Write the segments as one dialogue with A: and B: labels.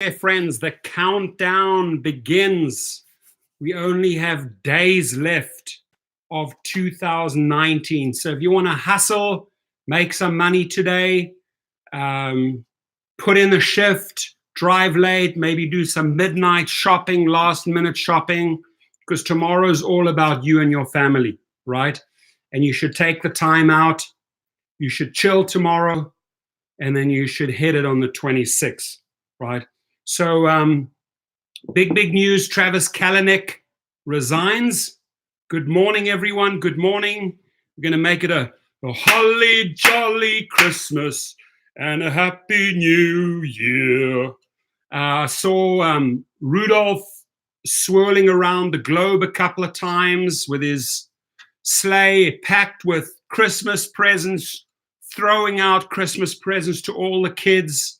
A: Dear friends, the countdown begins. We only have days left of 2019. So if you want to hustle, make some money today, put in a shift, drive late, maybe do some midnight shopping, last minute shopping, because tomorrow's all about you and your family, right? And you should take the time out. You should chill tomorrow, and then you should hit it on the 26th, right? So big news. Travis Kalanick resigns. Good morning, everyone. Good morning. We're going to make it a holly jolly Christmas and a happy new year. Saw Rudolph swirling around the globe a couple of times with his sleigh packed with Christmas presents, throwing out Christmas presents to all the kids.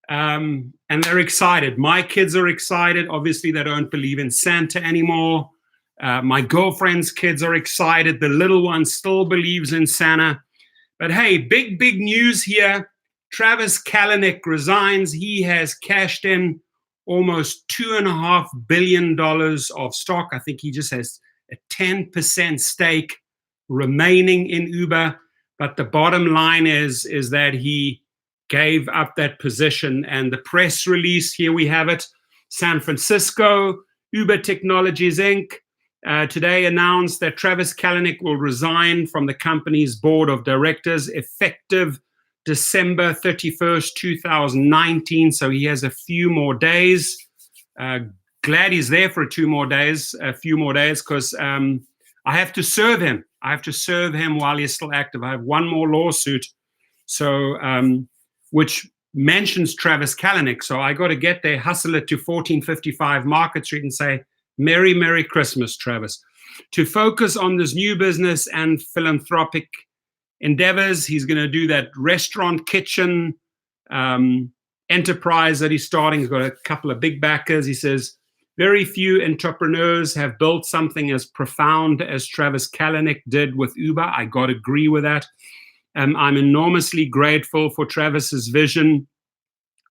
A: And they're excited. My kids are excited. Obviously, they don't believe in Santa anymore. My girlfriend's kids are excited. The little one still believes in Santa. But hey, big news here. Travis Kalanick resigns. He has cashed in almost $2.5 billion of stock. I think he just has a 10% stake remaining in Uber. But the bottom line is that he gave up that position. And the press release, here we have it. San Francisco, Uber Technologies, Inc. Today announced that Travis Kalanick will resign from the company's board of directors effective December 31st, 2019. So he has a few more days. Glad he's there for a few more days, because I have to serve him. I have to serve him while he's still active. I have one more lawsuit. So, which mentions Travis Kalanick. So I got to get there, hustle it to 1455 Market Street and say, Merry Christmas, Travis. To focus on this new business and philanthropic endeavors, he's going to do that restaurant kitchen enterprise that he's starting. He's got a couple of big backers. He says, very few entrepreneurs have built something as profound as Travis Kalanick did with Uber. I got to agree with that. I'm enormously grateful for Travis's vision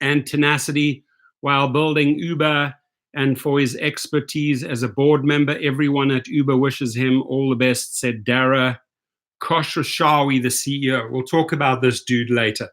A: and tenacity while building Uber and for his expertise as a board member. Everyone at Uber wishes him all the best, said Dara Khosrowshahi, the CEO. We'll talk about this dude later.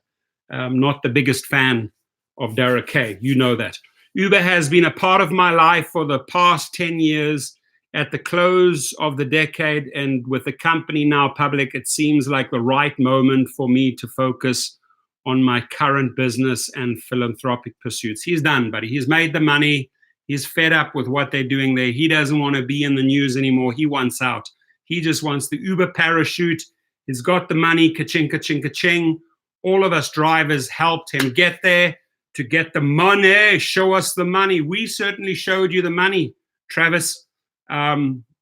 A: I'm not the biggest fan of Dara K. You know that. Uber has been a part of my life for the past 10 years. At the close of the decade and with the company now public, it seems like the right moment for me to focus on my current business and philanthropic pursuits. He's done, buddy. He's made the money. He's fed up with what they're doing there. He doesn't want to be in the news anymore. He wants out. He just wants the Uber parachute. He's got the money, ka-ching, ka-ching, ka-ching. All of us drivers helped him get there to get the money. Show us the money. We certainly showed you the money, Travis.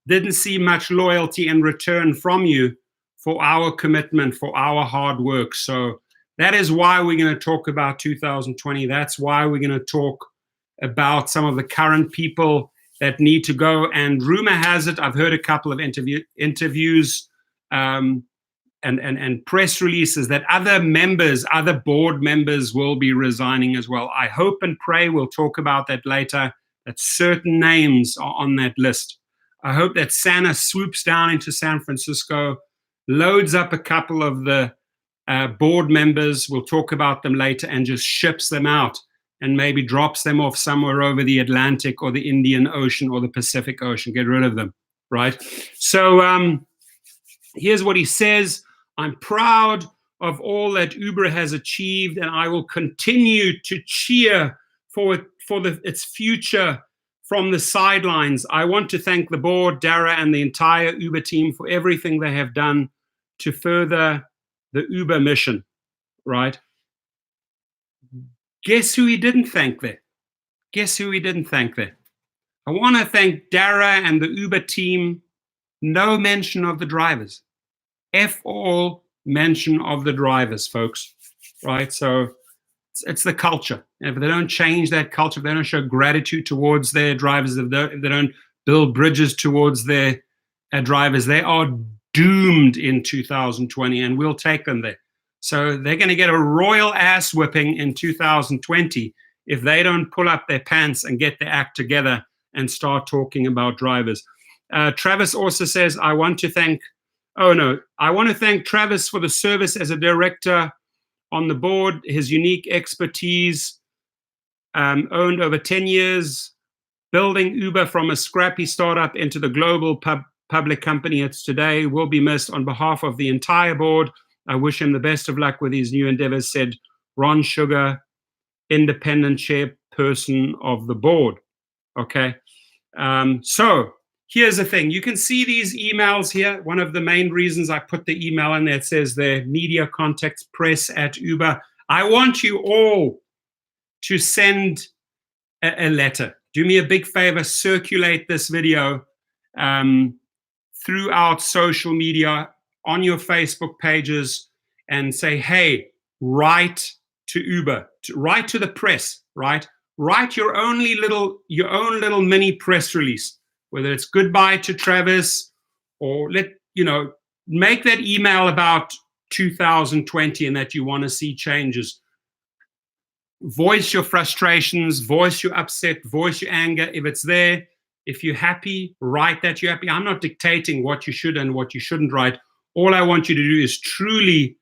A: Didn't see much loyalty in return from you for our commitment, for our hard work. So that is why we're going to talk about 2020. That's why we're going to talk about some of the current people that need to go. And rumor has it, I've heard a couple of interviews and press releases that other board members will be resigning as well. I hope and pray, we'll talk about that later, that certain names are on that list. I hope that Santa swoops down into San Francisco, loads up a couple of the board members, we'll talk about them later, and just ships them out and maybe drops them off somewhere over the Atlantic or the Indian Ocean or the Pacific Ocean. Get rid of them, right? So here's what he says. I'm proud of all that Uber has achieved, and I will continue to cheer for its future from the sidelines. I want to thank the board, Dara, and the entire Uber team for everything they have done to further the Uber mission, right? Guess who he didn't thank there? Guess who he didn't thank there? I want to thank Dara and the Uber team. No mention of the drivers. F all mention of the drivers, folks, right? So it's the culture. And if they don't change that culture, if they don't show gratitude towards their drivers, if they don't build bridges towards their drivers, they are doomed in 2020, and we'll take them there. So they're going to get a royal ass whipping in 2020 if they don't pull up their pants and get their act together and start talking about drivers. Travis also says, I want to thank Travis for the service as a director on the board, his unique expertise, owned over 10 years, building Uber from a scrappy startup into the global public company it's today, will be missed. On behalf of the entire board, I wish him the best of luck with his new endeavors, said Ron Sugar, independent chairperson of the board. Okay. So here's the thing. You can see these emails here. One of the main reasons I put the email in there, it says the media contacts press@Uber. I want you all to send a letter. Do me a big favor, circulate this video throughout social media, on your Facebook pages, and say, hey, write to Uber, write to the press, right? Write your own little mini press release, whether it's goodbye to Travis, or make that email about 2020 and that you want to see changes. Voice your frustrations, voice your upset, voice your anger. If it's there, if you're happy, write that you're happy. I'm not dictating what you should and what you shouldn't write. All I want you to do is truly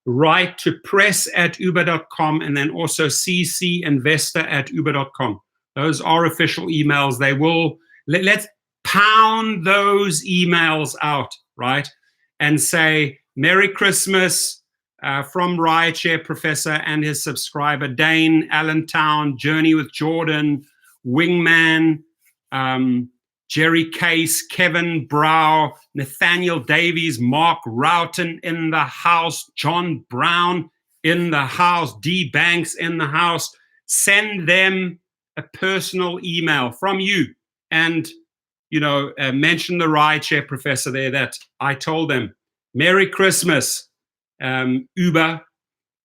A: write to press@uber.com and then also CC investor@uber.com. Those are official emails. They will, let's pound those emails out, right? And say, Merry Christmas from Rideshare Professor and his subscriber, Dane, Allentown, Journey with Jordan, Wingman, Jerry Case, Kevin Brow, Nathaniel Davies, Mark Roughton in the house, John Brown in the house, D. Banks in the house. Send them a personal email from you and, mention the Rideshare Professor there that I told them, Merry Christmas, Uber,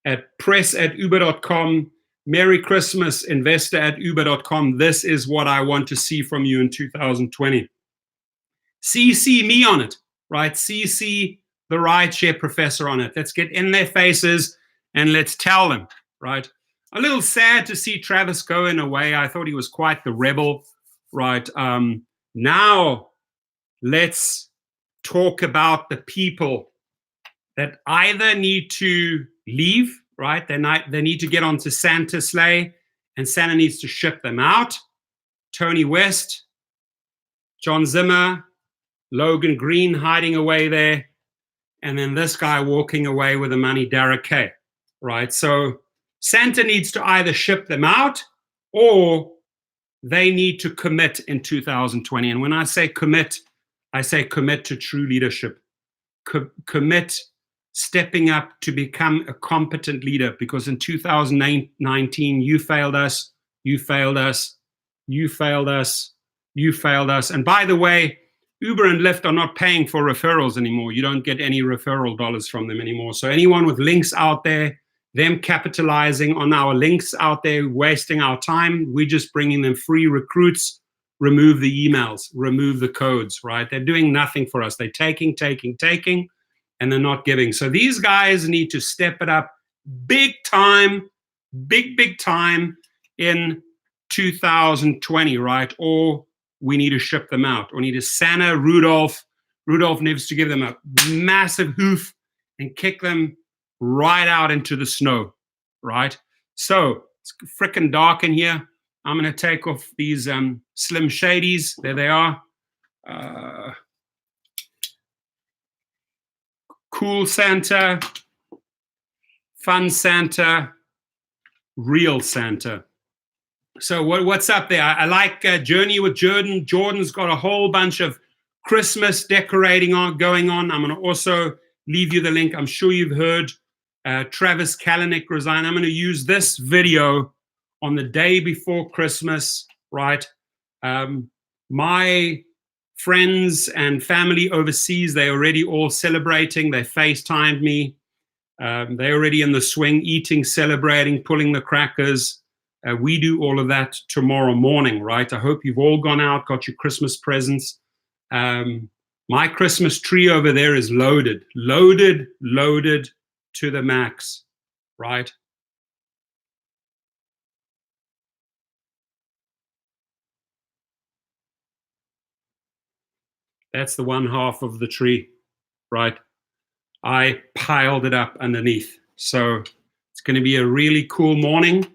A: at press@uber.com. Merry Christmas, investor@uber.com. This is what I want to see from you in 2020. CC me on it, right? CC the Rideshare Professor on it. Let's get in their faces and let's tell them, right? A little sad to see Travis go in a way. I thought he was quite the rebel, right? Now let's talk about the people that either need to leave, right? They need to get onto Santa's sleigh, and Santa needs to ship them out. Tony West, John Zimmer, Logan Green hiding away there, and then this guy walking away with the money, Derek Kay, right? So Santa needs to either ship them out or they need to commit in 2020. And when I say commit to true leadership. Commit stepping up to become a competent leader, because in 2019, you failed us, you failed us, you failed us, you failed us. And by the way, Uber and Lyft are not paying for referrals anymore. You don't get any referral dollars from them anymore. So anyone with links out there, them capitalizing on our links out there, wasting our time, we're just bringing them free recruits. Remove the emails, remove the codes, right? They're doing nothing for us. They're taking, and they're not giving. So these guys need to step it up big time, big time in 2020, right? Or we need to ship them out. Or need to Santa, Rudolph needs to give them a massive hoof and kick them right out into the snow, right? So it's freaking dark in here. I'm going to take off these Slim Shadies. There they are. Cool Santa, Fun Santa, Real Santa. So what's up there? I like Journey with Jordan. Jordan's got a whole bunch of Christmas decorating going on. I'm going to also leave you the link. I'm sure you've heard Travis Kalanick Resigns. I'm going to use this video on the day before Christmas, right? My friends and family overseas, they're already all celebrating. They FaceTimed me. They're already in the swing, eating, celebrating, pulling the crackers. We do all of that tomorrow morning, right? I hope you've all gone out, got your Christmas presents. My Christmas tree over there is loaded to the max, right? That's the one half of the tree, right? I piled it up underneath. So it's going to be a really cool morning.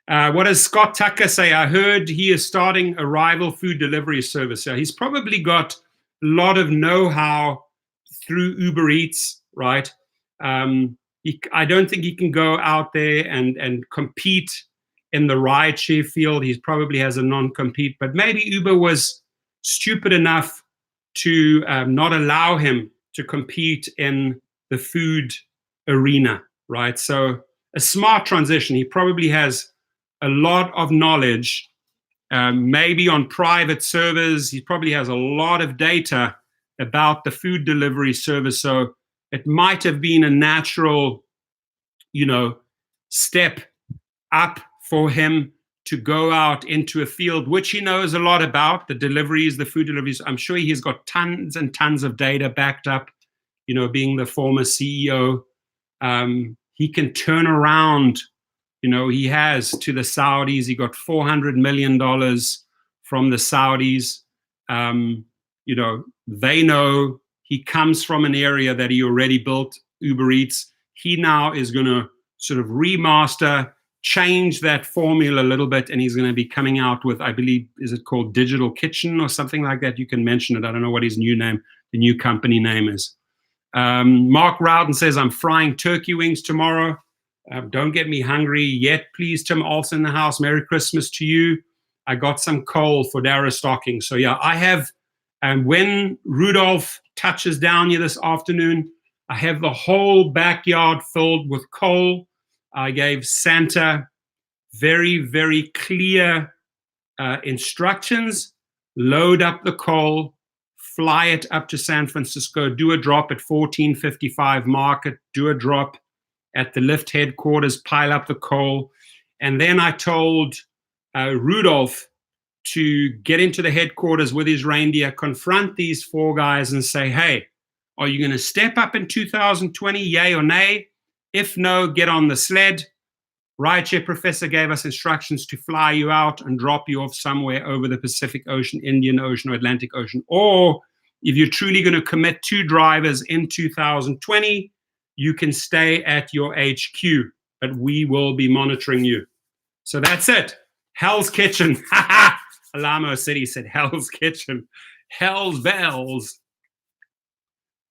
A: What does Scott Tucker say? I heard he is starting a rival food delivery service. So he's probably got a lot of know-how through Uber Eats, right? I don't think he can go out there and compete in the rideshare field. He probably has a non-compete, but maybe Uber was stupid enough to not allow him to compete in the food arena, right? So a smart transition. He probably has a lot of knowledge, maybe on private servers. He probably has a lot of data about the food delivery service. So it might have been a natural, step up for him to go out into a field which he knows a lot about, the deliveries, the food deliveries. I'm sure he's got tons and tons of data backed up, being the former CEO. He can turn around, he has to the Saudis. He got $400 million from the Saudis. They know he comes from an area that he already built, Uber Eats. He now is going to sort of remaster, change that formula a little bit, and he's going to be coming out with, I believe, is it called Digital Kitchen or something like that? You can mention it. I don't know what his new company name is. Mark Rowden says, I'm frying turkey wings tomorrow. Don't get me hungry yet, please. Tim Olsen in the house. Merry Christmas to you. I got some coal for Dara stocking. So yeah, I have, and when Rudolph touches down here this afternoon, I have the whole backyard filled with coal. I gave Santa very, very clear instructions. Load up the coal, fly it up to San Francisco, do a drop at 1455 Market, do a drop at the Lyft headquarters, pile up the coal. And then I told Rudolph to get into the headquarters with his reindeer, confront these four guys and say, hey, are you going to step up in 2020, yay or nay? If no, get on the sled. Rideshare Professor gave us instructions to fly you out and drop you off somewhere over the Pacific Ocean, Indian Ocean, or Atlantic Ocean. Or if you're truly going to commit 2 drivers in 2020, you can stay at your HQ, but we will be monitoring you. So that's it. Hell's Kitchen. Alamo City said Hell's Kitchen. Hell's bells.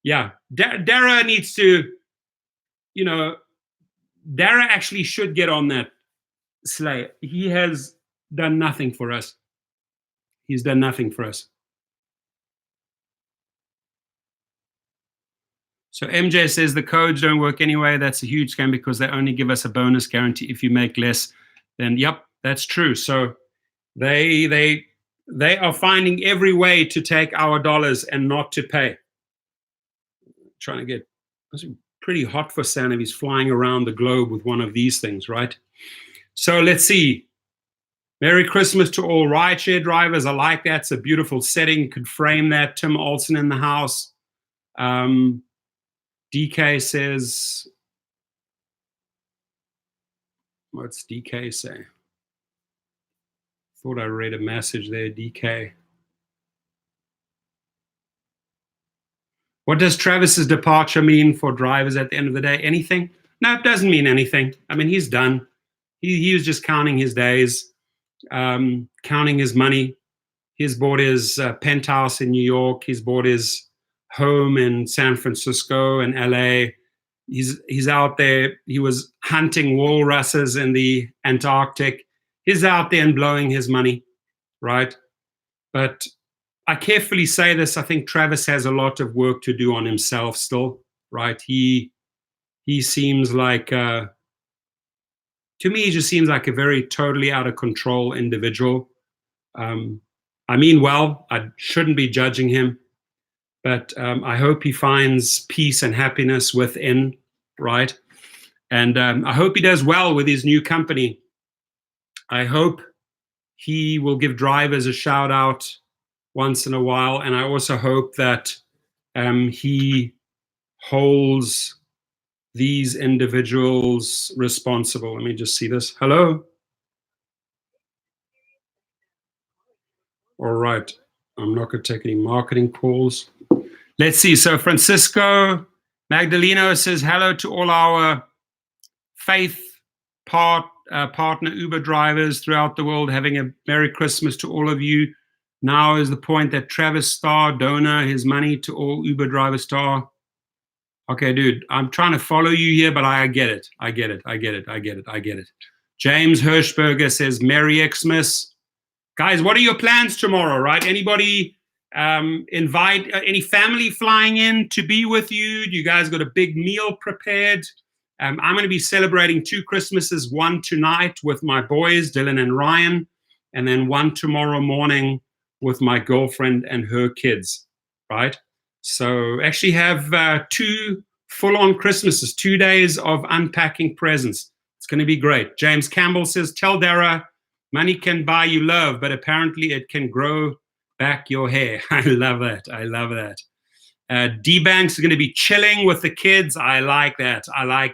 A: Yeah, Dara needs to, Dara actually should get on that sleigh. He has done nothing for us. He's done nothing for us. So MJ says the codes don't work anyway. That's a huge scam because they only give us a bonus guarantee if you make less. Then, yep, that's true. So they are finding every way to take our dollars and not to pay. Trying to get, it's pretty hot for Sam if he's flying around the globe with one of these things, right? So let's see. Merry Christmas to all rideshare drivers. I like that. It's a beautiful setting. Could frame that. Tim Olsen in the house. DK says, what's DK say? Thought I read a message there, DK. What does Travis's departure mean for drivers at the end of the day? Anything? No, it doesn't mean anything. I mean, he's done. He was just counting his days, counting his money. He's bought his penthouse in New York. He's bought his home in San Francisco and LA. He's out there. He was hunting walruses in the Antarctic. He's out there and blowing his money, right? But I carefully say this. I think Travis has a lot of work to do on himself still, right? He seems like, to me, he just seems like a very totally out of control individual. I mean well. I shouldn't be judging him, but I hope he finds peace and happiness within, right? And I hope he does well with his new company. I hope he will give drivers a shout out once in a while. And I also hope that he holds these individuals responsible. Let me just see this. Hello? All right. I'm not going to take any marketing calls. Let's see. So Francisco Magdaleno says, hello to all our faith partner Uber drivers throughout the world. Having a Merry Christmas to all of you. Now is the point that Travis Starr donor his money to all Uber driver Starr. Okay, dude, I'm trying to follow you here, but I get it. I get it. James Hirschberger says, Merry Xmas. Guys, what are your plans tomorrow, right? Anybody invite any family flying in to be with you? You guys got a big meal prepared? I'm going to be celebrating 2 Christmases, one tonight with my boys, Dylan and Ryan, and then one tomorrow morning with my girlfriend and her kids, right? So actually have 2 full-on Christmases, 2 days of unpacking presents. It's going to be great. James Campbell says, tell Dara, money can buy you love, but apparently it can grow back your hair. I love that. D-Banks is going to be chilling with the kids. I like that.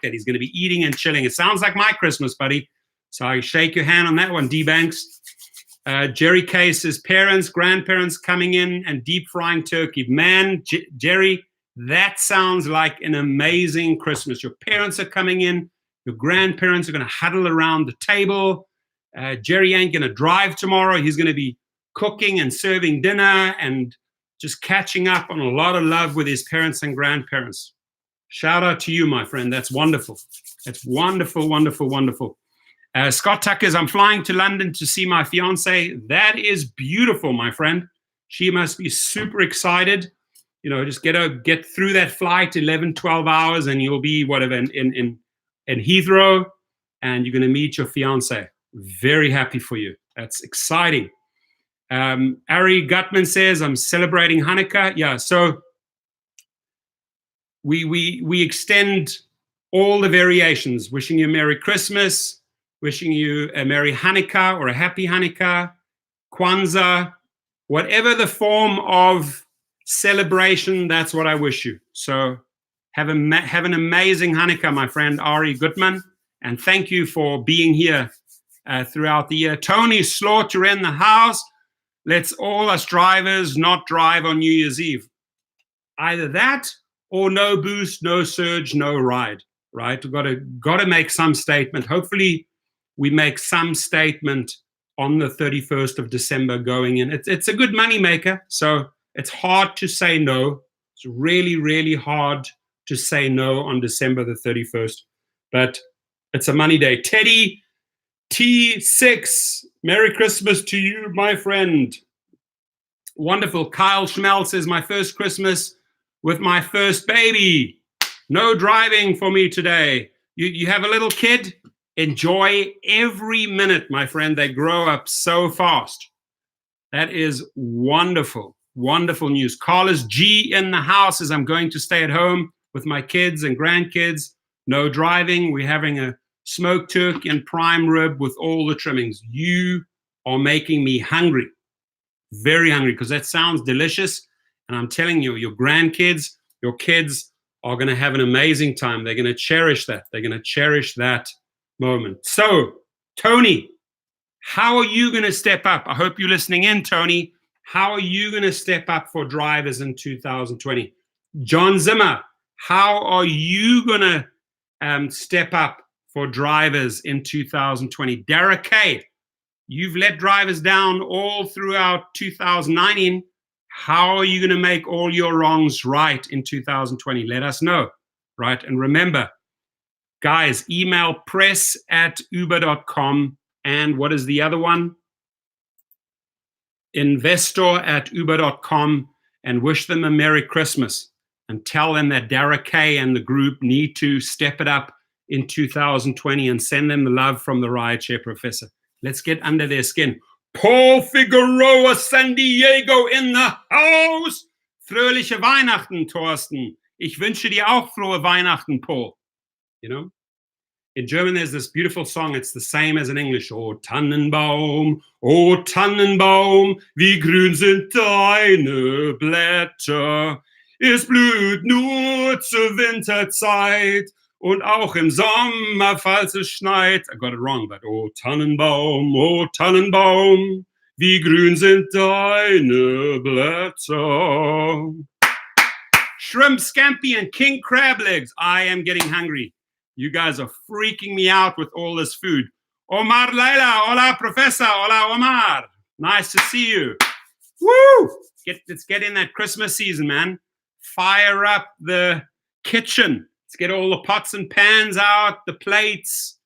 A: He's going to be eating and chilling. It sounds like my Christmas, buddy. So I shake your hand on that one, D-Banks. Jerry K says, parents, grandparents coming in and deep frying turkey. Man, Jerry, that sounds like an amazing Christmas. Your parents are coming in. Your grandparents are going to huddle around the table. Jerry ain't going to drive tomorrow. He's going to be cooking and serving dinner and just catching up on a lot of love with his parents and grandparents. Shout out to you, my friend. That's wonderful. That's wonderful. Scott Tuckers, I'm flying to London to see my fiance. That is beautiful, my friend. She must be super excited. You know, just get through that flight, 11, 12 hours, and you'll be whatever in Heathrow, and you're going to meet your fiance. Very happy for you. That's exciting. Ari Gutman says, I'm celebrating Hanukkah. Yeah, so we extend all the variations, wishing you a Merry Christmas, wishing you a Merry Hanukkah or a Happy Hanukkah, Kwanzaa, whatever the form of celebration, that's what I wish you. So have an amazing Hanukkah, my friend Ari Gutman, and thank you for being here throughout the year. Tony Slaughter in the house. Let's all us drivers not drive on New Year's Eve. Either that or no boost, no surge, no ride, right? We've got to make some statement. Hopefully we make some statement on the 31st of December going in. It's a good money maker, so it's hard to say no. It's really, really hard to say no on December the 31st, but it's a money day. Teddy T6, Merry Christmas to you, my friend. Wonderful. Kyle Schmel says, my first Christmas with my first baby. No driving for me today. You have a little kid? Enjoy every minute, my friend. They grow up so fast. That is wonderful. Wonderful news. Carlos G in the house says, I'm going to stay at home with my kids and grandkids. No driving. We're having a smoked turkey and prime rib with all the trimmings. You are making me hungry. Very hungry, because that sounds delicious. And I'm telling you, your grandkids, your kids are going to have an amazing time. They're going to cherish that. They're going to cherish that moment. So, Tony, how are you going to step up? I hope you're listening in, Tony. How are you going to step up for drivers in 2020? John Zimmer, how are you going to step up for drivers in 2020? Derek K, you've let drivers down all throughout 2019. How are you going to make all your wrongs right in 2020? Let us know, right? And remember, guys, email press@uber.com. And what is the other one? investor@uber.com, and wish them a Merry Christmas. And tell them that Derek K and the group need to step it up in 2020 and send them the love from the Rideshare Professor. Let's get under their skin. Paul Figueroa, San Diego in the house. Fröhliche Weihnachten, Thorsten. Ich wünsche dir auch frohe Weihnachten, Paul. You know? In German, there's this beautiful song. It's the same as in English. O Tannenbaum, wie grün sind deine Blätter. Es blüht nur zur Winterzeit und auch im Sommer, falls es schneit. I got it wrong, but O Tannenbaum, Wie grün sind deine Blätter. Shrimp scampi and king crab legs. I am getting hungry. You guys are freaking me out with all this food. Omar Laila, hola professor, hola Omar. Nice to see you. Woo! Let's get in that Christmas season, man. Fire up the kitchen. Let's get all the pots and pans out, the plates.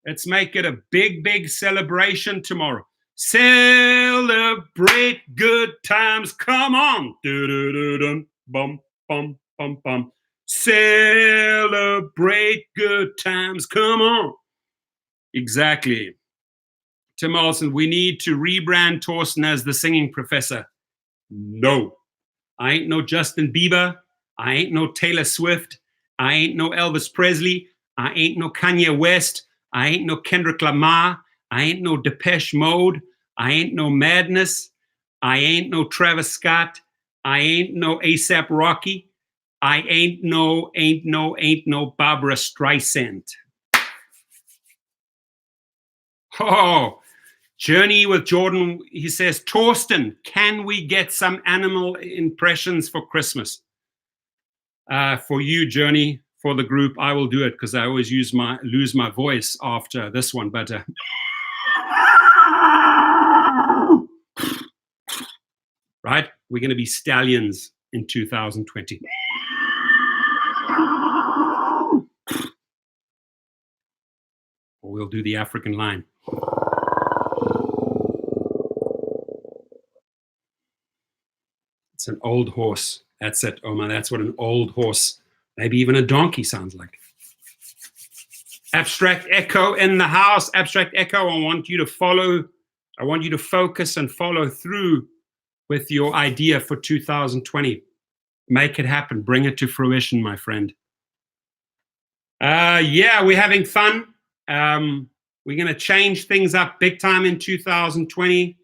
A: Let's make it a big, big celebration tomorrow. Celebrate good times. Come on. Do-do-do-dum, bum, bum, bum, bum. Celebrate good times. Come on. Exactly. Tim Olson, we need to rebrand Torsten as the singing professor. No. I ain't no Justin Bieber. I ain't no Taylor Swift. I ain't no Elvis Presley. I ain't no Kanye West. I ain't no Kendrick Lamar. I ain't no Depeche Mode. I ain't no Madness. I ain't no Travis Scott. I ain't no ASAP Rocky. I ain't no Barbara Streisand. Oh, Journey with Jordan, he says, Torsten, can we get some animal impressions for Christmas? For you, Journey, for the group, I will do it because I always lose my voice after this one. But right, we're going to be stallions in 2020. Or we'll do the African line. It's an old horse. That's it, Omar. That's what an old horse, maybe even a donkey sounds like. Abstract Echo in the house. Abstract Echo, I want you to focus and follow through with your idea for 2020. Make it happen. Bring it to fruition, my friend. Yeah, we're having fun. We're going to change things up big time in 2020.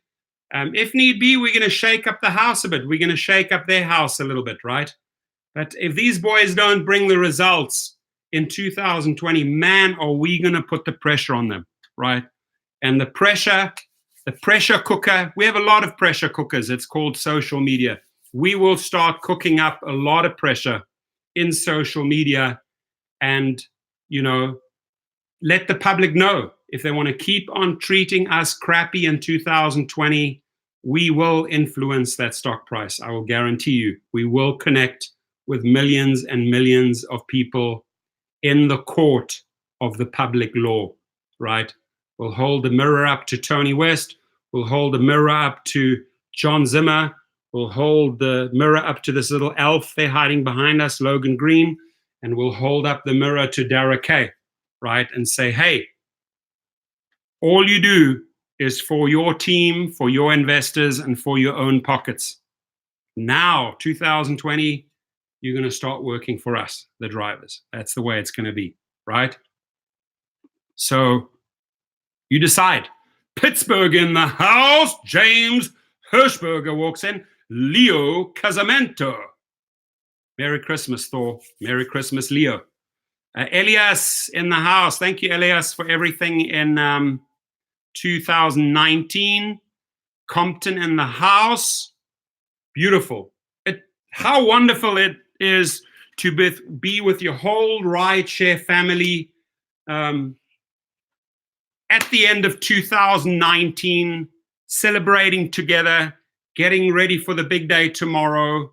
A: If need be, we're going to shake up the house a bit. We're going to shake up their house a little bit, right? But if these boys don't bring the results in 2020, man, are we going to put the pressure on them, right? And the pressure cooker, we have a lot of pressure cookers. It's called social media. We will start cooking up a lot of pressure in social media and, let the public know if they want to keep on treating us crappy in 2020, we will influence that stock price. I will guarantee you, we will connect with millions and millions of people in the court of the public law, right? We'll hold the mirror up to Tony West. We'll hold the mirror up to John Zimmer. We'll hold the mirror up to this little elf there hiding behind us, Logan Green. And we'll hold up the mirror to Dara Kay, right? And say, hey, all you do is for your team, for your investors, and for your own pockets. Now, 2020, you're going to start working for us, the drivers. That's the way it's going to be, right? So you decide. Pittsburgh in the house. James Hirschberger walks in. Leo Casamento. Merry Christmas, Thor. Merry Christmas, Leo. Elias in the house. Thank you, Elias, for everything in 2019. Compton in the house. Beautiful. How wonderful it is to be with your whole rideshare family at the end of 2019, celebrating together, getting ready for the big day tomorrow.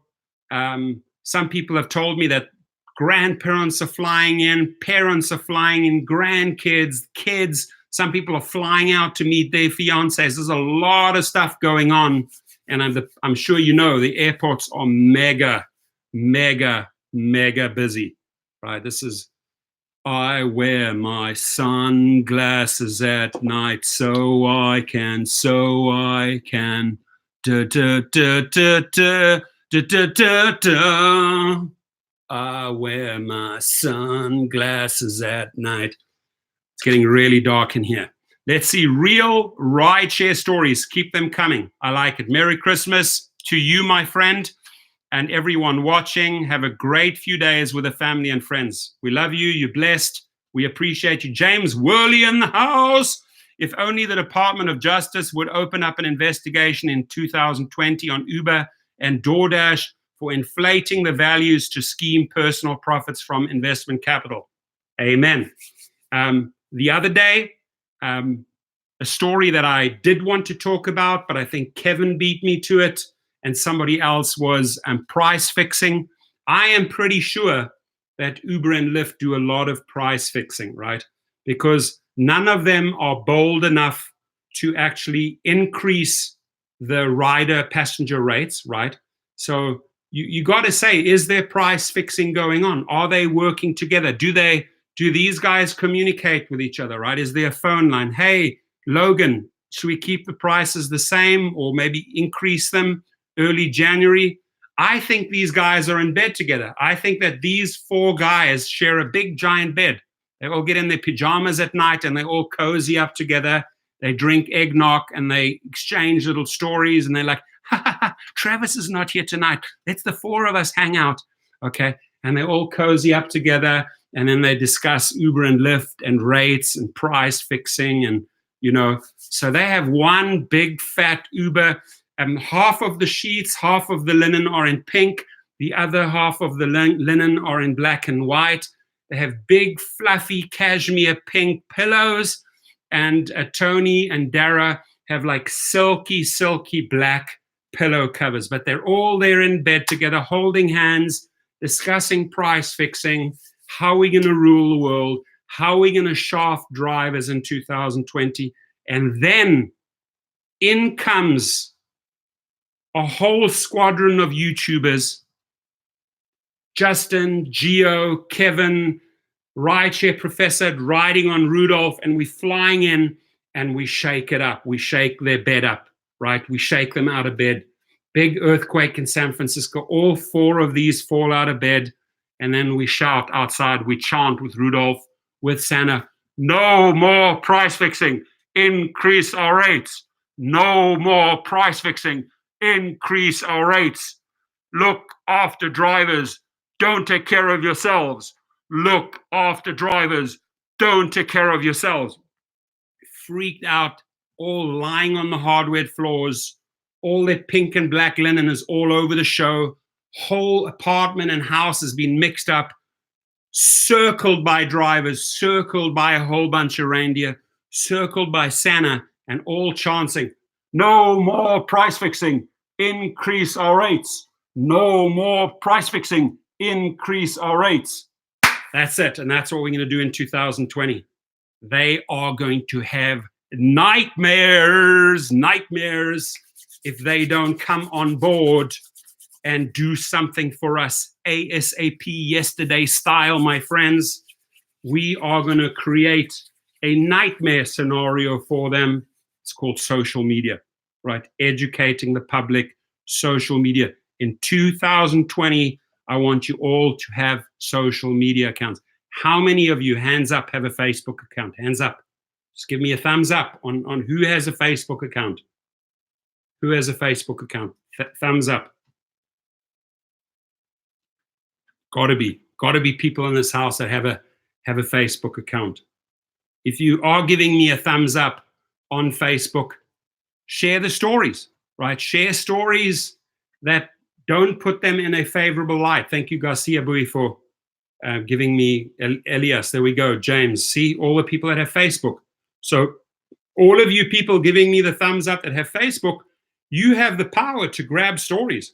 A: Some people have told me that grandparents are flying in, parents are flying in, grandkids, kids. Some people are flying out to meet their fiancés. There's a lot of stuff going on. And I'm sure you know the airports are mega, mega, mega busy, right? This is, I wear my sunglasses at night so I can, da, da, da, da, da, da, da, da, da. I wear my sunglasses at night. It's getting really dark in here. Let's see real rideshare stories. Keep them coming. I like it. Merry Christmas to you, my friend, and everyone watching. Have a great few days with the family and friends. We love you. You're blessed. We appreciate you. James Worley in the house. If only the Department of Justice would open up an investigation in 2020 on Uber and DoorDash for inflating the values to scheme personal profits from investment capital. Amen. The other day, a story that I did want to talk about, but I think Kevin beat me to it, and somebody else, was price fixing. I am pretty sure that Uber and Lyft do a lot of price fixing, right? Because none of them are bold enough to actually increase the rider passenger rates, right? So you got to say, is there price fixing going on? Are they working together? Do these guys communicate with each other, right? Is there a phone line? Hey, Logan, should we keep the prices the same or maybe increase them early January? I think these guys are in bed together. I think that these four guys share a big giant bed. They all get in their pajamas at night and they all cozy up together. They drink eggnog and they exchange little stories, and they're like, ha, ha, ha, Travis is not here tonight. Let's the four of us hang out. Okay. And they all cozy up together, and then they discuss Uber and Lyft and rates and price fixing. And, so they have one big fat Uber. Half of the sheets, half of the linen are in pink. The other half of the linen are in black and white. They have big, fluffy, cashmere pink pillows. And Tony and Dara have like silky, silky black pillow covers. But they're all there in bed together, holding hands, discussing price fixing. How are we going to rule the world? How are we going to shaft drivers in 2020? And then in comes a whole squadron of YouTubers, Justin, Geo, Kevin, rideshare professor riding on Rudolph, and we're flying in and we shake it up. We shake their bed up, right? We shake them out of bed. Big earthquake in San Francisco. All four of these fall out of bed, and then we shout outside. We chant with Rudolph, with Santa, no more price fixing, increase our rates. No more price fixing, increase our rates. Look after drivers. Don't take care of yourselves. Look after drivers. Don't take care of yourselves. Freaked out, all lying on the hardwood floors. All their pink and black linen is all over the show. Whole apartment and house has been mixed up, circled by drivers, circled by a whole bunch of reindeer, circled by Santa, and all chanting, no more price fixing, increase our rates. No more price fixing, increase our rates. That's it, and that's what we're going to do in 2020. They are going to have nightmares if they don't come on board and do something for us ASAP, yesterday style, my friends. We are going to create a nightmare scenario for them. It's called social media, right? Educating the public, social media. In 2020, I want you all to have social media accounts. How many of you, hands up, have a Facebook account? Hands up. Just give me a thumbs up on who has a Facebook account. Who has a Facebook account? Thumbs up. Got to be people in this house that have a Facebook account. If you are giving me a thumbs up on Facebook, share the stories, right? Share stories that don't put them in a favorable light. Thank you, Garcia Bui, for giving me Elias. There we go. James. See, all the people that have Facebook. So all of you people giving me the thumbs up that have Facebook, you have the power to grab stories.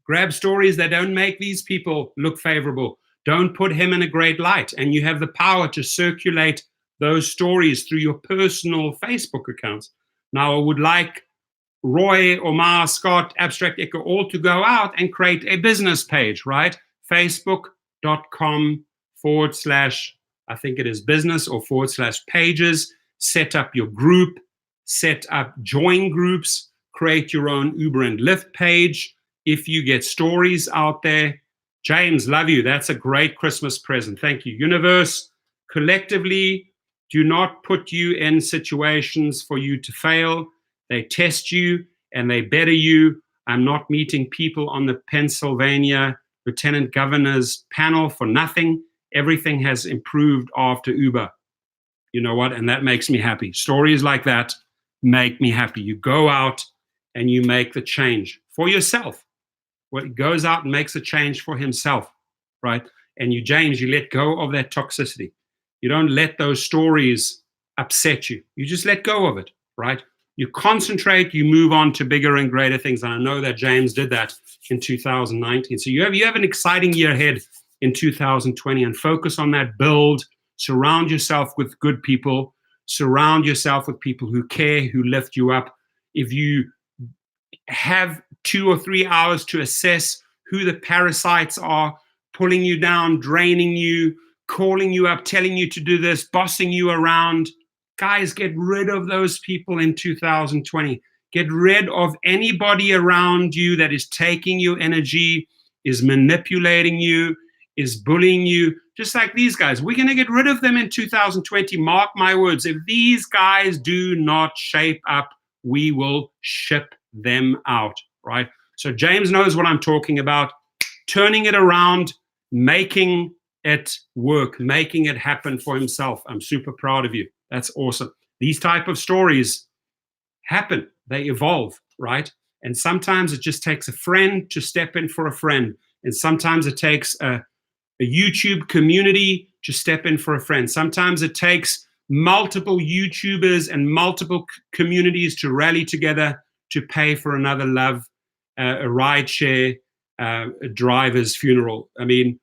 A: Grab stories that don't make these people look favorable. Don't put him in a great light. And you have the power to circulate those stories through your personal Facebook accounts. Now, I would like Roy, Omar, Scott, Abstract Echo, all to go out and create a business page, right? Facebook.com/ I think it is business or / pages. Set up your group, set up join groups, create your own Uber and Lyft page. If you get stories out there, James, love you. That's a great Christmas present. Thank you. Universe, collectively, do not put you in situations for you to fail. They test you and they better you. I'm not meeting people on the Pennsylvania Lieutenant Governor's panel for nothing. Everything has improved after Uber. you know what? And that makes me happy. Stories like that make me happy. You go out and you make the change for yourself. Well, he goes out and makes a change for himself, right? And you, James, you let go of that toxicity. You don't let those stories upset you. You just let go of it, right? You concentrate, you move on to bigger and greater things. And I know that James did that in 2019. So you have an exciting year ahead in 2020, and focus on that build. Surround yourself with good people. Surround yourself with people who care, who lift you up. If you have 2 or 3 hours to assess who the parasites are, pulling you down, draining you, calling you up, telling you to do this, bossing you around, guys, get rid of those people in 2020. Get rid of anybody around you that is taking your energy, is manipulating you, is bullying you, just like these guys. We're going to get rid of them in 2020. Mark my words. If these guys do not shape up, we will ship them out, right? So James knows what I'm talking about. Turning it around, making it work, making it happen for himself. I'm super proud of you. That's awesome. These type of stories happen. They evolve, right? And sometimes it just takes a friend to step in for a friend. And sometimes it takes a YouTube community to step in for a friend. Sometimes it takes multiple YouTubers and multiple communities to rally together to pay for another a ride share driver's funeral. I mean,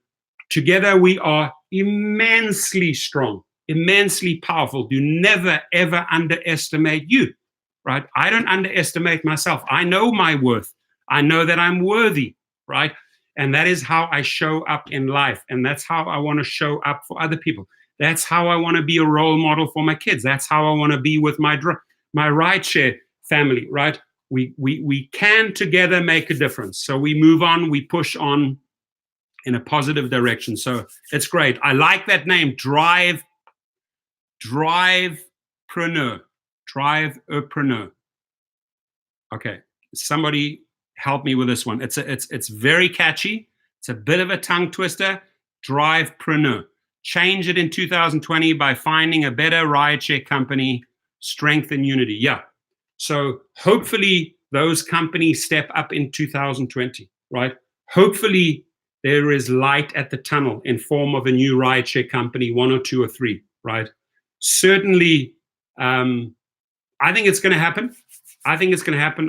A: together we are immensely strong, immensely powerful. Do never, ever underestimate you, right? I don't underestimate myself. I know my worth. I know that I'm worthy, right? And that is how I show up in life. And that's how I want to show up for other people. That's how I want to be a role model for my kids. That's how I want to be with my rideshare family, right? We can together make a difference. So we move on, we push on in a positive direction. So it's great. I like that name, Drivepreneur. Okay, somebody help me with this one. It's very catchy. It's a bit of a tongue twister. Drivepreneur. Change it in 2020 by finding a better rideshare company, strength and unity. Yeah. So hopefully those companies step up in 2020, right? Hopefully there is light at the tunnel in form of a new rideshare company, 1 or 2 or 3, right? Certainly, I think it's going to happen.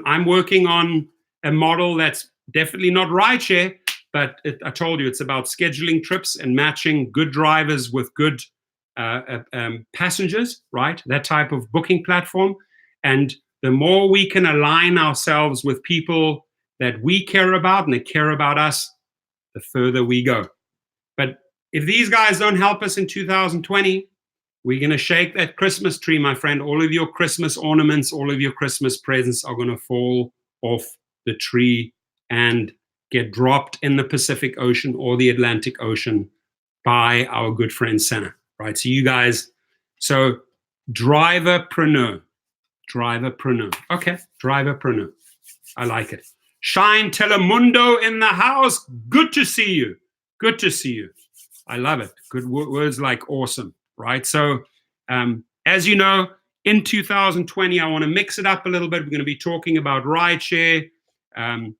A: I'm working on a model that's definitely not rideshare, but I told you it's about scheduling trips and matching good drivers with good passengers, right? That type of booking platform. And the more we can align ourselves with people that we care about and they care about us, the further we go. But if these guys don't help us in 2020, we're going to shake that Christmas tree, my friend. All of your Christmas ornaments, all of your Christmas presents are going to fall off the tree and get dropped in the Pacific Ocean or the Atlantic Ocean by our good friend Santa, right? So you guys, so Drivepreneur. Okay, Drivepreneur. I like it. Shine Telemundo in the house. Good to see you. I love it. Good words like awesome, right? So as you know, in 2020, I want to mix it up a little bit. We're going to be talking about rideshare. We'll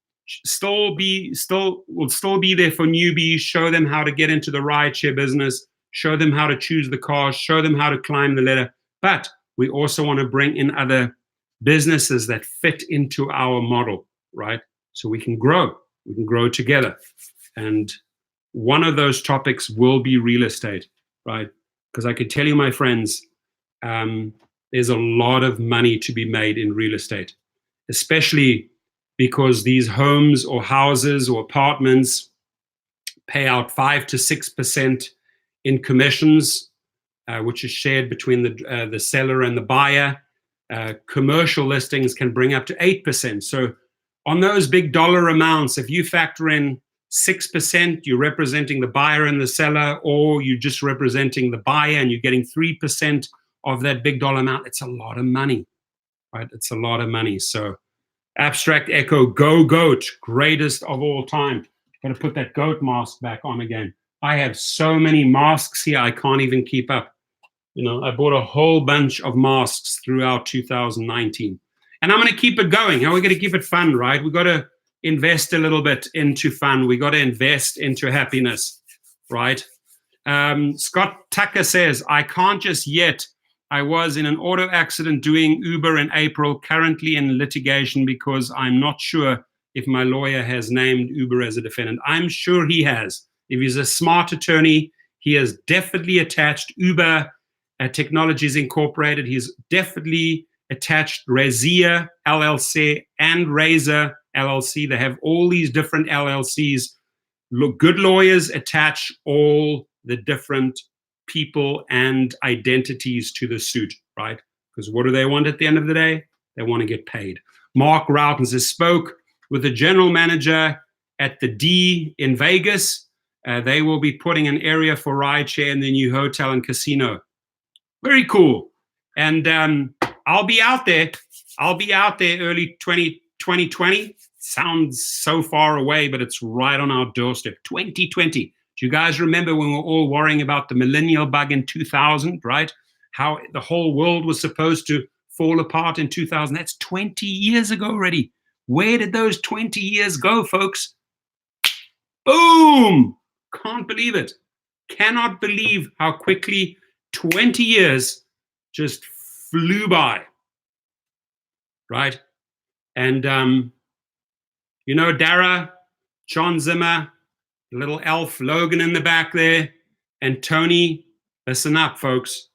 A: still be there for newbies, show them how to get into the rideshare business, show them how to choose the cars, show them how to climb the ladder. But we also want to bring in other businesses that fit into our model, right? So we can grow together. And one of those topics will be real estate, right? Because I could tell you, my friends, there's a lot of money to be made in real estate, especially because these homes or houses or apartments pay out 5 to 6% in commissions, which is shared between the seller and the buyer. Commercial listings can bring up to 8%. So on those big dollar amounts, if you factor in 6%, you're representing the buyer and the seller, or you're just representing the buyer and you're getting 3% of that big dollar amount, it's a lot of money, right? It's a lot of money. So Abstract Echo, go goat, greatest of all time. Got to put that goat mask back on again. I have so many masks here, I can't even keep up. I bought a whole bunch of masks throughout 2019. And I'm going to keep it going. How are we going to keep it fun, right? We've got to invest a little bit into fun. We got to invest into happiness, right? Scott Tucker says, I can't just yet. I was in an auto accident doing Uber in April, currently in litigation because I'm not sure if my lawyer has named Uber as a defendant. I'm sure he has. If he's a smart attorney, he has definitely attached Uber Technologies Incorporated. He's definitely attached Razia LLC and Razor LLC. They have all these different LLCs. Look, good lawyers attach all the different people and identities to the suit, right? Because what do they want at the end of the day? They want to get paid. Mark Routens has spoke with the general manager at the D in Vegas. They will be putting an area for rideshare in the new hotel and casino. Very cool. And I'll be out there. I'll be out there early 2020. Sounds so far away, but it's right on our doorstep. 2020. Do you guys remember when we were all worrying about the millennial bug in 2000, right? How the whole world was supposed to fall apart in 2000. That's 20 years ago already. Where did those 20 years go, folks? Boom! Can't believe it. Cannot believe how quickly 20 years just flew by, right? And, Dara, John Zimmer, little elf Logan in the back there, and Tony, listen up, folks.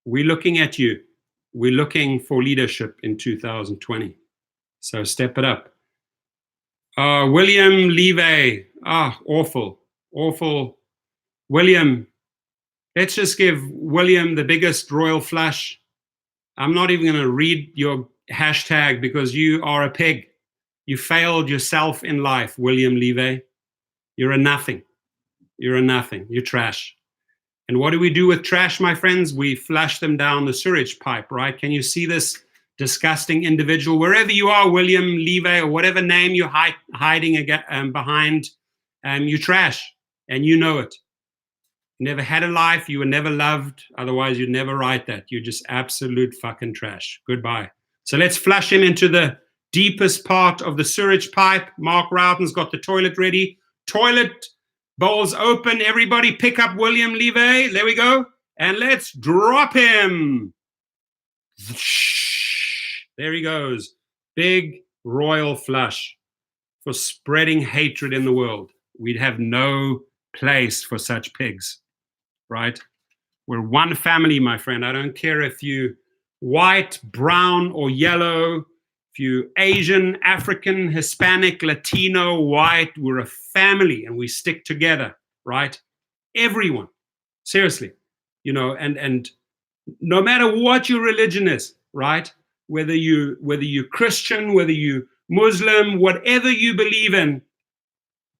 A: We're looking at you. We're looking for leadership in 2020. So step it up. William Levy. Awful. William, let's just give William the biggest royal flush. I'm not even going to read your hashtag because you are a pig. You failed yourself in life, William Levy. You're a nothing. You're a nothing. You're trash. And what do we do with trash, my friends? We flush them down the sewage pipe, right? Can you see this disgusting individual? Wherever you are, William Levy, or whatever name you're hiding behind, you trash, and you know it. You never had a life. You were never loved. Otherwise, you'd never write that. You're just absolute fucking trash. Goodbye. So let's flush him into the deepest part of the sewage pipe. Mark Routen's got the toilet ready. Toilet bowls open. Everybody pick up William Levy. There we go. And let's drop him. There he goes. Big royal flush for spreading hatred in the world. We'd have no place for such pigs, right? We're one family, my friend. I don't care if you white, brown, or yellow, if you Asian, African, Hispanic, Latino, white, we're a family and we stick together, right? Everyone, seriously, and no matter what your religion is, right? Whether you Christian, whether you Muslim, whatever you believe in,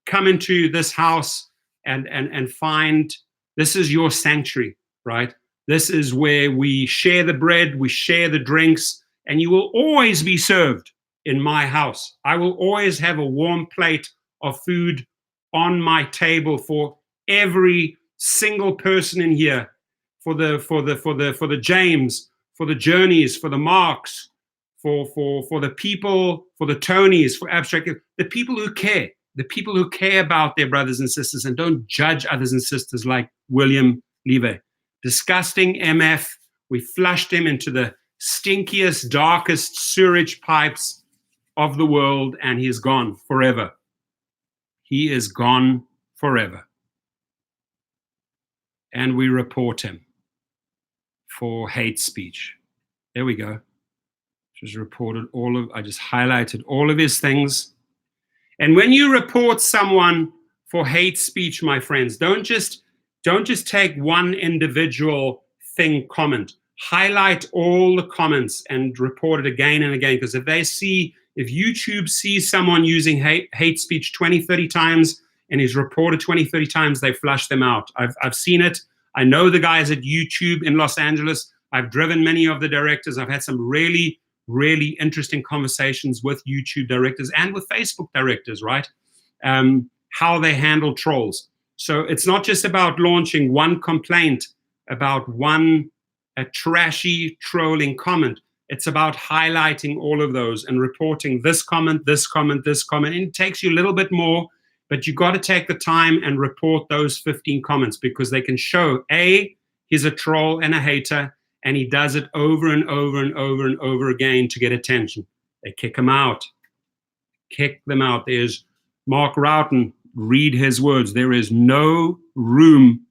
A: come into this house and find this is your sanctuary, right? This is where we share the bread, we share the drinks, and you will always be served in my house. I will always have a warm plate of food on my table for every single person in here, for the James, for the Journeys, for the Marks, for the people, for the Tonys, for abstract, the people who care about their brothers and sisters and don't judge others and sisters like William Levy. Disgusting MF. We flushed him into the stinkiest, darkest sewage pipes of the world, and he's gone forever. He is gone forever. And we report him for hate speech. There we go. Just reported I just highlighted all of his things. And when you report someone for hate speech, my friends, don't just take one individual comment. Highlight all the comments and report it again and again. Because if YouTube sees someone using hate speech 20, 30 times and is reported 20, 30 times, they flush them out. I've seen it. I know the guys at YouTube in Los Angeles. I've driven many of the directors. I've had some really, really interesting conversations with YouTube directors and with Facebook directors, right? How they handle trolls. So it's not just about launching one complaint about one trashy trolling comment. It's about highlighting all of those and reporting this comment, this comment, this comment. And it takes you a little bit more, but you got to take the time and report those 15 comments, because they can show, A, he's a troll and a hater, and he does it over and over and over and over again to get attention. They kick him out. Kick them out. There's Mark Roughton, read his words. There is no room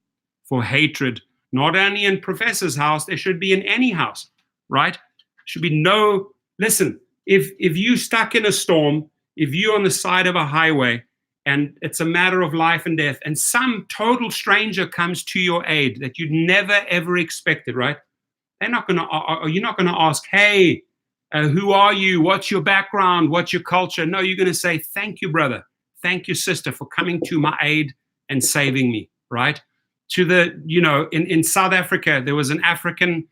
A: for hatred, not only in Professor's house, there should be in any house, right? Should be no, listen, if you stuck in a storm, if you're on the side of a highway and it's a matter of life and death, and some total stranger comes to your aid that you'd never ever expected, right? You're not going to ask, hey, who are you? What's your background? What's your culture? No, you're going to say, thank you, brother. Thank you, sister, for coming to my aid and saving me, right? To the, in South Africa, there was an African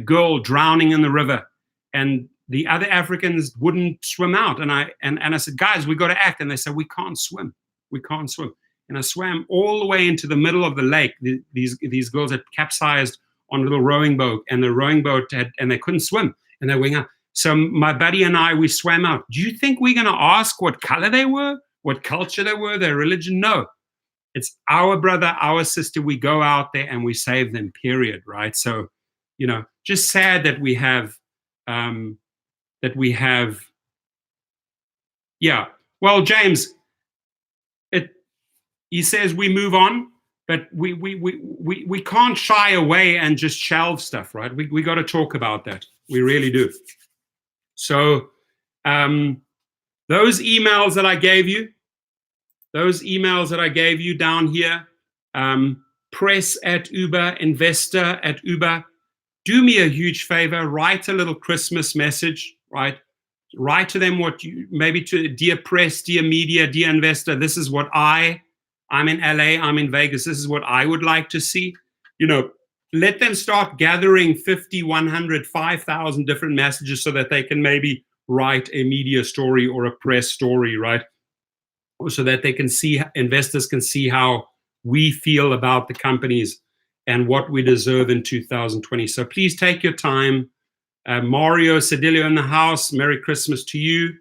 A: girl drowning in the river, and the other Africans wouldn't swim out. And I said, guys, we got to act. And they said, we can't swim. We can't swim. And I swam all the way into the middle of the lake. These girls had capsized on a little rowing boat, and the rowing boat and they couldn't swim, and they went out. So my buddy and I, we swam out. Do you think we're going to ask what color they were, what culture they were, their religion? No. It's our brother, our sister. We go out there and we save them, period, right? So, just sad that we have, yeah. Well, James, he says we move on, but we can't shy away and just shelve stuff, right? We got to talk about that. We really do. So those emails that I gave you down here, press at Uber, investor at Uber, do me a huge favor, write a little Christmas message, right? Write to them maybe to dear press, dear media, dear investor, this is what I'm in LA, I'm in Vegas, this is what I would like to see. Let them start gathering 50, 100, 5,000 different messages so that they can maybe write a media story or a press story, right? So that they can see, investors can see how we feel about the companies and what we deserve in 2020. So please take your time. Mario Sedilio in the house, Merry Christmas to you.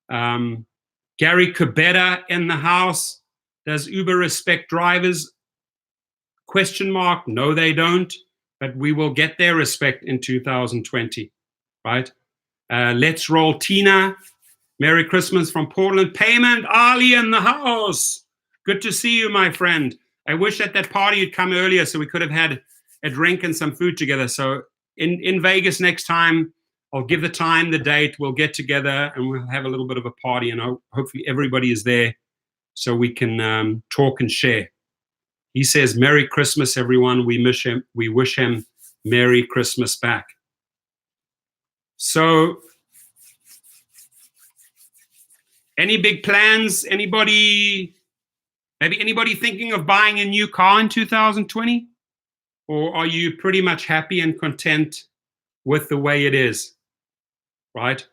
A: Gary Cabetta in the house. Does Uber respect drivers? ? No, they don't, but we will get their respect in 2020, right? Let's roll Tina. Merry Christmas from Portland. Payment, Ali in the house. Good to see you, my friend. I wish at that party you'd come earlier so we could have had a drink and some food together. So in Vegas next time, I'll give the time, the date, we'll get together and we'll have a little bit of a party, and hopefully everybody is there so we can talk and share. He says, Merry Christmas, everyone. We wish him Merry Christmas back. So, any big plans? Maybe anybody thinking of buying a new car in 2020? Or are you pretty much happy and content with the way it is? Right?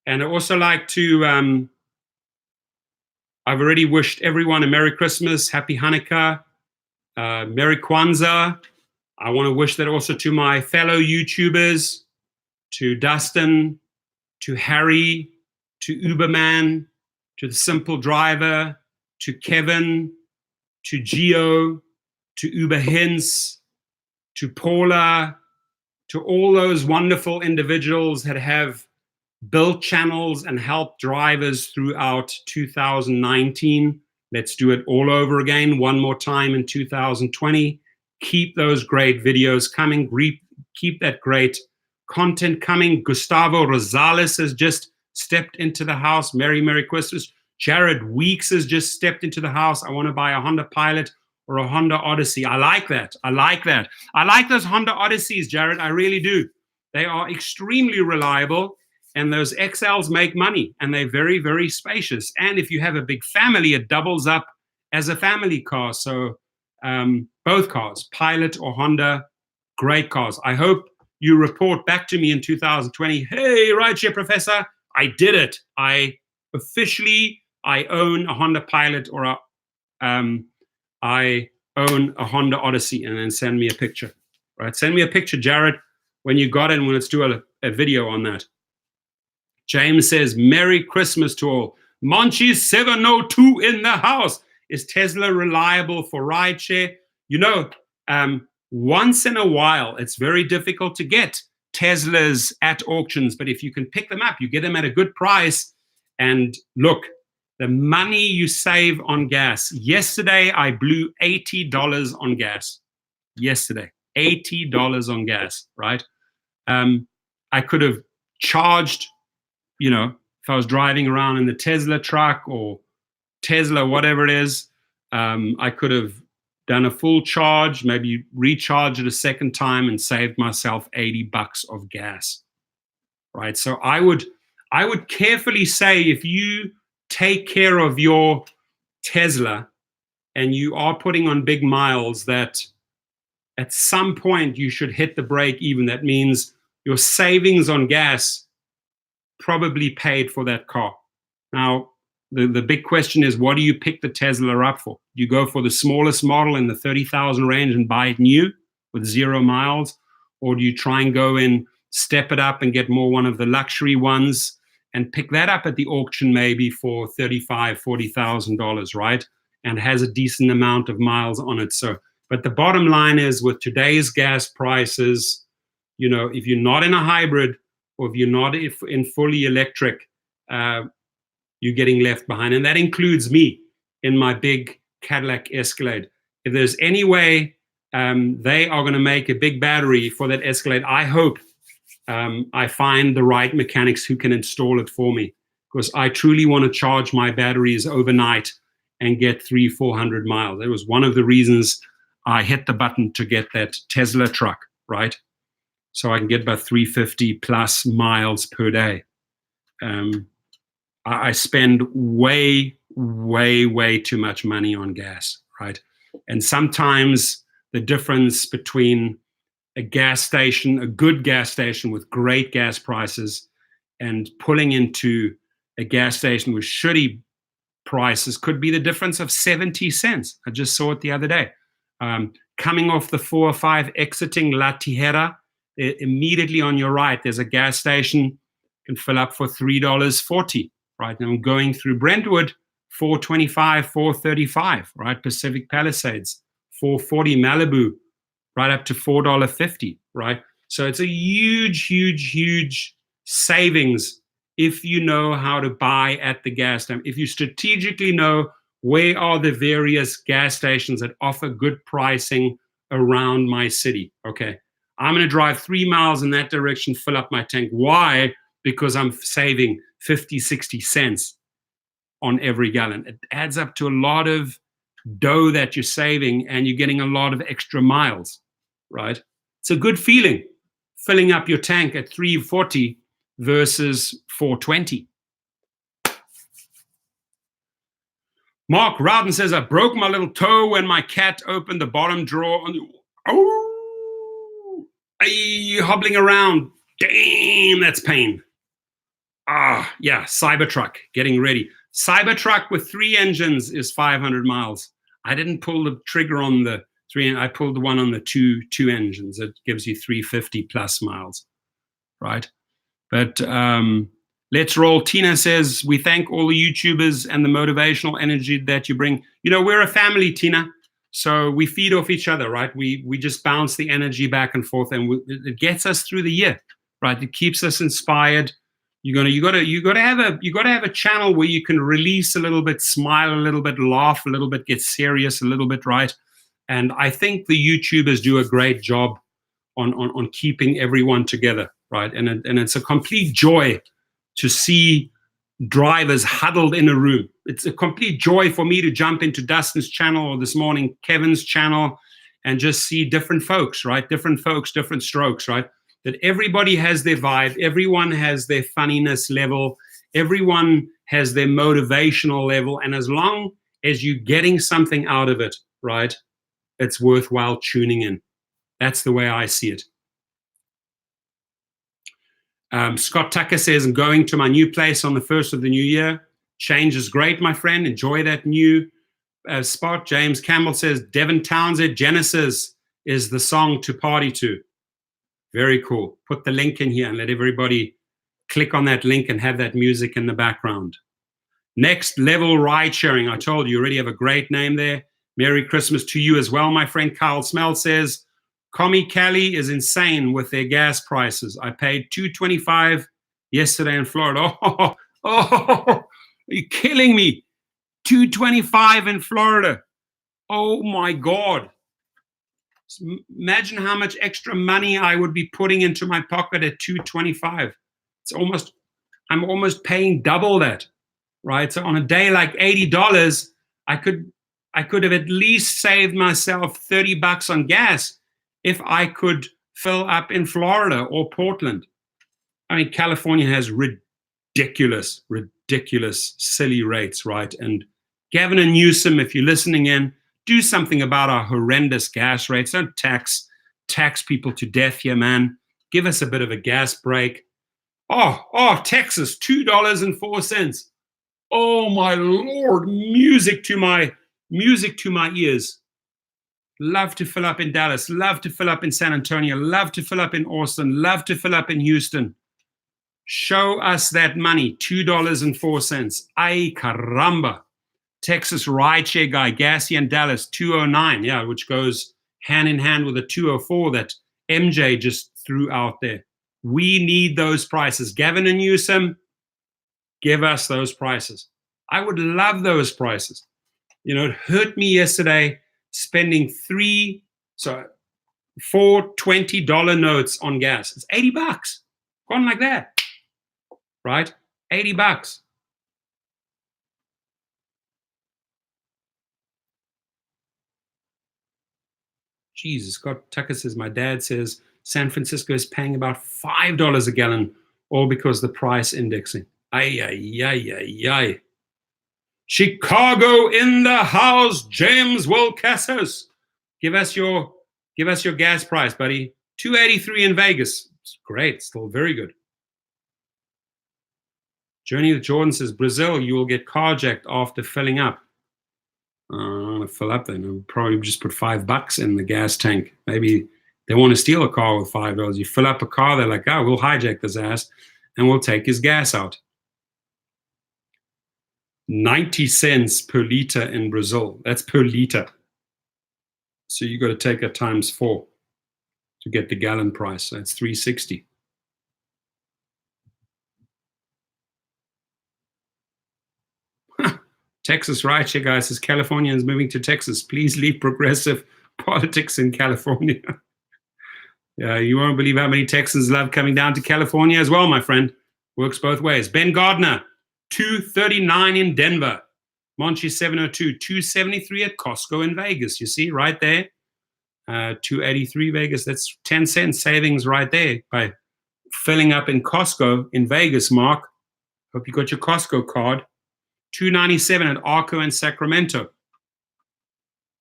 A: And I also like to, I've already wished everyone a Merry Christmas, Happy Hanukkah, Merry Kwanzaa. I want to wish that also to my fellow YouTubers, to Dustin, to Harry, to Uberman, to the Simple Driver, to Kevin, to Geo, to Uber Hints, to Paula, to all those wonderful individuals that have built channels and helped drivers throughout 2019. Let's do it all over again, one more time in 2020. Keep those great videos coming. Keep that great content coming. Gustavo Rosales has just stepped into the house. Merry Christmas. Jared Weeks has just stepped into the house. I want to buy a Honda Pilot or a Honda Odyssey. I like that. I like those Honda Odysseys, Jared. I really do. They are extremely reliable, and those XLs make money, and they're very, very spacious. And if you have a big family, it doubles up as a family car. So both cars, Pilot or Honda, great cars. I hope you report back to me in 2020. Hey, Rideshare Professor, I did it. I own a Honda Pilot, or I own a Honda Odyssey? And then send me a picture, right? Send me a picture, Jared, when you got it, and let's do a video on that. James says, Merry Christmas to all. Monchi 702 in the house. Is Tesla reliable for rideshare? You know, once in a while, it's very difficult to get Teslas at auctions, but if you can pick them up, you get them at a good price. And look, the money you save on gas. Yesterday, I blew $80 on gas. Yesterday, $80 on gas, right? I could have charged, if I was driving around in the Tesla truck or Tesla, whatever it is, I could have done a full charge, maybe recharge it a second time and saved myself $80 of gas, right? So I would carefully say, if you take care of your Tesla and you are putting on big miles, that at some point you should hit the brake even. That means your savings on gas probably paid for that car. Now, the big question is, what do you pick the Tesla up for? Do you go for the smallest model in the 30,000 range and buy it new with 0 miles? Or do you try and go in, step it up and get more one of the luxury ones and pick that up at the auction maybe for $35,000, $40,000, right? And has a decent amount of miles on it. So, but the bottom line is, with today's gas prices, if you're not in a hybrid, or if you're not in fully electric, you're getting left behind. And that includes me in my big Cadillac Escalade. If there's any way they are going to make a big battery for that Escalade, I hope I find the right mechanics who can install it for me, because I truly want to charge my batteries overnight and get 300-400 miles. That was one of the reasons I hit the button to get that Tesla truck, right? So I can get about 350 plus miles per day. I spend way, way, way too much money on gas, right? And sometimes the difference between a gas station, a good gas station with great gas prices, and pulling into a gas station with shitty prices could be the difference of 70 cents. I just saw it the other day. Coming off the 405, exiting La Tijera, immediately on your right, there's a gas station, can fill up for $3.40, right? And I'm going through Brentwood, $4.25, $4.35, right? Pacific Palisades, $4.40, Malibu, right up to $4.50, right? So it's a huge, huge, huge savings if you know how to buy at the gas station. If you strategically know where are the various gas stations that offer good pricing around my city, okay? I'm going to drive 3 miles in that direction, fill up my tank. Why? Because I'm saving 50, 60 cents on every gallon. It adds up to a lot of dough that you're saving, and you're getting a lot of extra miles, right? It's a good feeling, filling up your tank at 340 versus 420. Mark Rowden says, I broke my little toe when my cat opened the bottom drawer. Hobbling around. Damn, that's pain. Yeah, Cybertruck, getting ready. Cybertruck with 3 engines is 500 miles. I didn't pull the trigger on the 3, I pulled the one on the two engines. It gives you 350 plus miles, right? But let's roll. Tina says, we thank all the YouTubers and the motivational energy that you bring. We're a family, Tina. So we feed off each other, right? We just bounce the energy back and forth, and it gets us through the year, right? It keeps us inspired. You gotta have a channel where you can release a little bit, smile a little bit, laugh a little bit, get serious a little bit, right? And I think the YouTubers do a great job on keeping everyone together, right? And it's a complete joy to see drivers huddled in a room. It's a complete joy for me to jump into Dustin's channel, or this morning Kevin's channel, and just see different folks, right? Different folks, different strokes, right? That everybody has their vibe, everyone has their funniness level, everyone has their motivational level, and as long as you're getting something out of it, right, it's worthwhile tuning in. That's the way I see it. Scott Tucker says, I'm going to my new place on the 1st of the new year. Change is great, my friend. Enjoy that new spot. James Campbell says, Devin Townsend, Genesis is the song to party to. Very cool. Put the link in here and let everybody click on that link and have that music in the background. Next Level Ride Sharing. I told you already have a great name there. Merry Christmas to you as well, my friend. Kyle Smell says, Commie Cali is insane with their gas prices. I paid $2.25 yesterday in Florida. Are you killing me? $2.25 in Florida. Oh my God. Imagine how much extra money I would be putting into my pocket at $2.25. I'm almost paying double that, right? So on a day like $80, I could have at least saved myself $30 on gas if I could fill up in Florida or Portland. I mean, California has ridiculous, silly rates, right? And Gavin and Newsom, if you're listening in, do something about our horrendous gas rates. Don't tax people to death here, man. Give us a bit of a gas break. Oh, Texas, $2.04. Oh my Lord, music to my ears. Love to fill up in Dallas, love to fill up in San Antonio, love to fill up in Austin, love to fill up in Houston. Show us that money, $2.04. Ay caramba. Texas rideshare guy, gassy in Dallas, 209, yeah, which goes hand in hand with the 204 that MJ just threw out there. We need those prices. Gavin and Newsom, give us those prices. I would love those prices. You know, it hurt me yesterday spending four $20 notes on gas. It's $80. Gone like that, right? $80. Jesus, Scott Tucker says, my dad says San Francisco is paying about $5 a gallon, all because the price indexing. Ay. Chicago in the house, James Wilcasos. Give us your gas price, buddy. $2.83 in Vegas. It's great, still very good. Journey with Jordan says, Brazil, you will get carjacked after filling up. I'm going to fill up then. I'll probably just put $5 in the gas tank. Maybe they want to steal a car with $5. You fill up a car, they're like, we'll hijack this ass and we'll take his gas out. 90 cents per liter in Brazil. That's per liter. So you got to take it times 4 to get the gallon price. So that's $3.60. Texas rideshare guy says California is moving to Texas. Please leave progressive politics in California. Yeah, you won't believe how many Texans love coming down to California as well, my friend. Works both ways. Ben Gardner, $2.39 in Denver. Monchi 702, $2.73 at Costco in Vegas. You see, right there. $2.83 Vegas. That's 10 cents savings right there by filling up in Costco in Vegas, Mark. Hope you got your Costco card. $2.97 at Arco in Sacramento.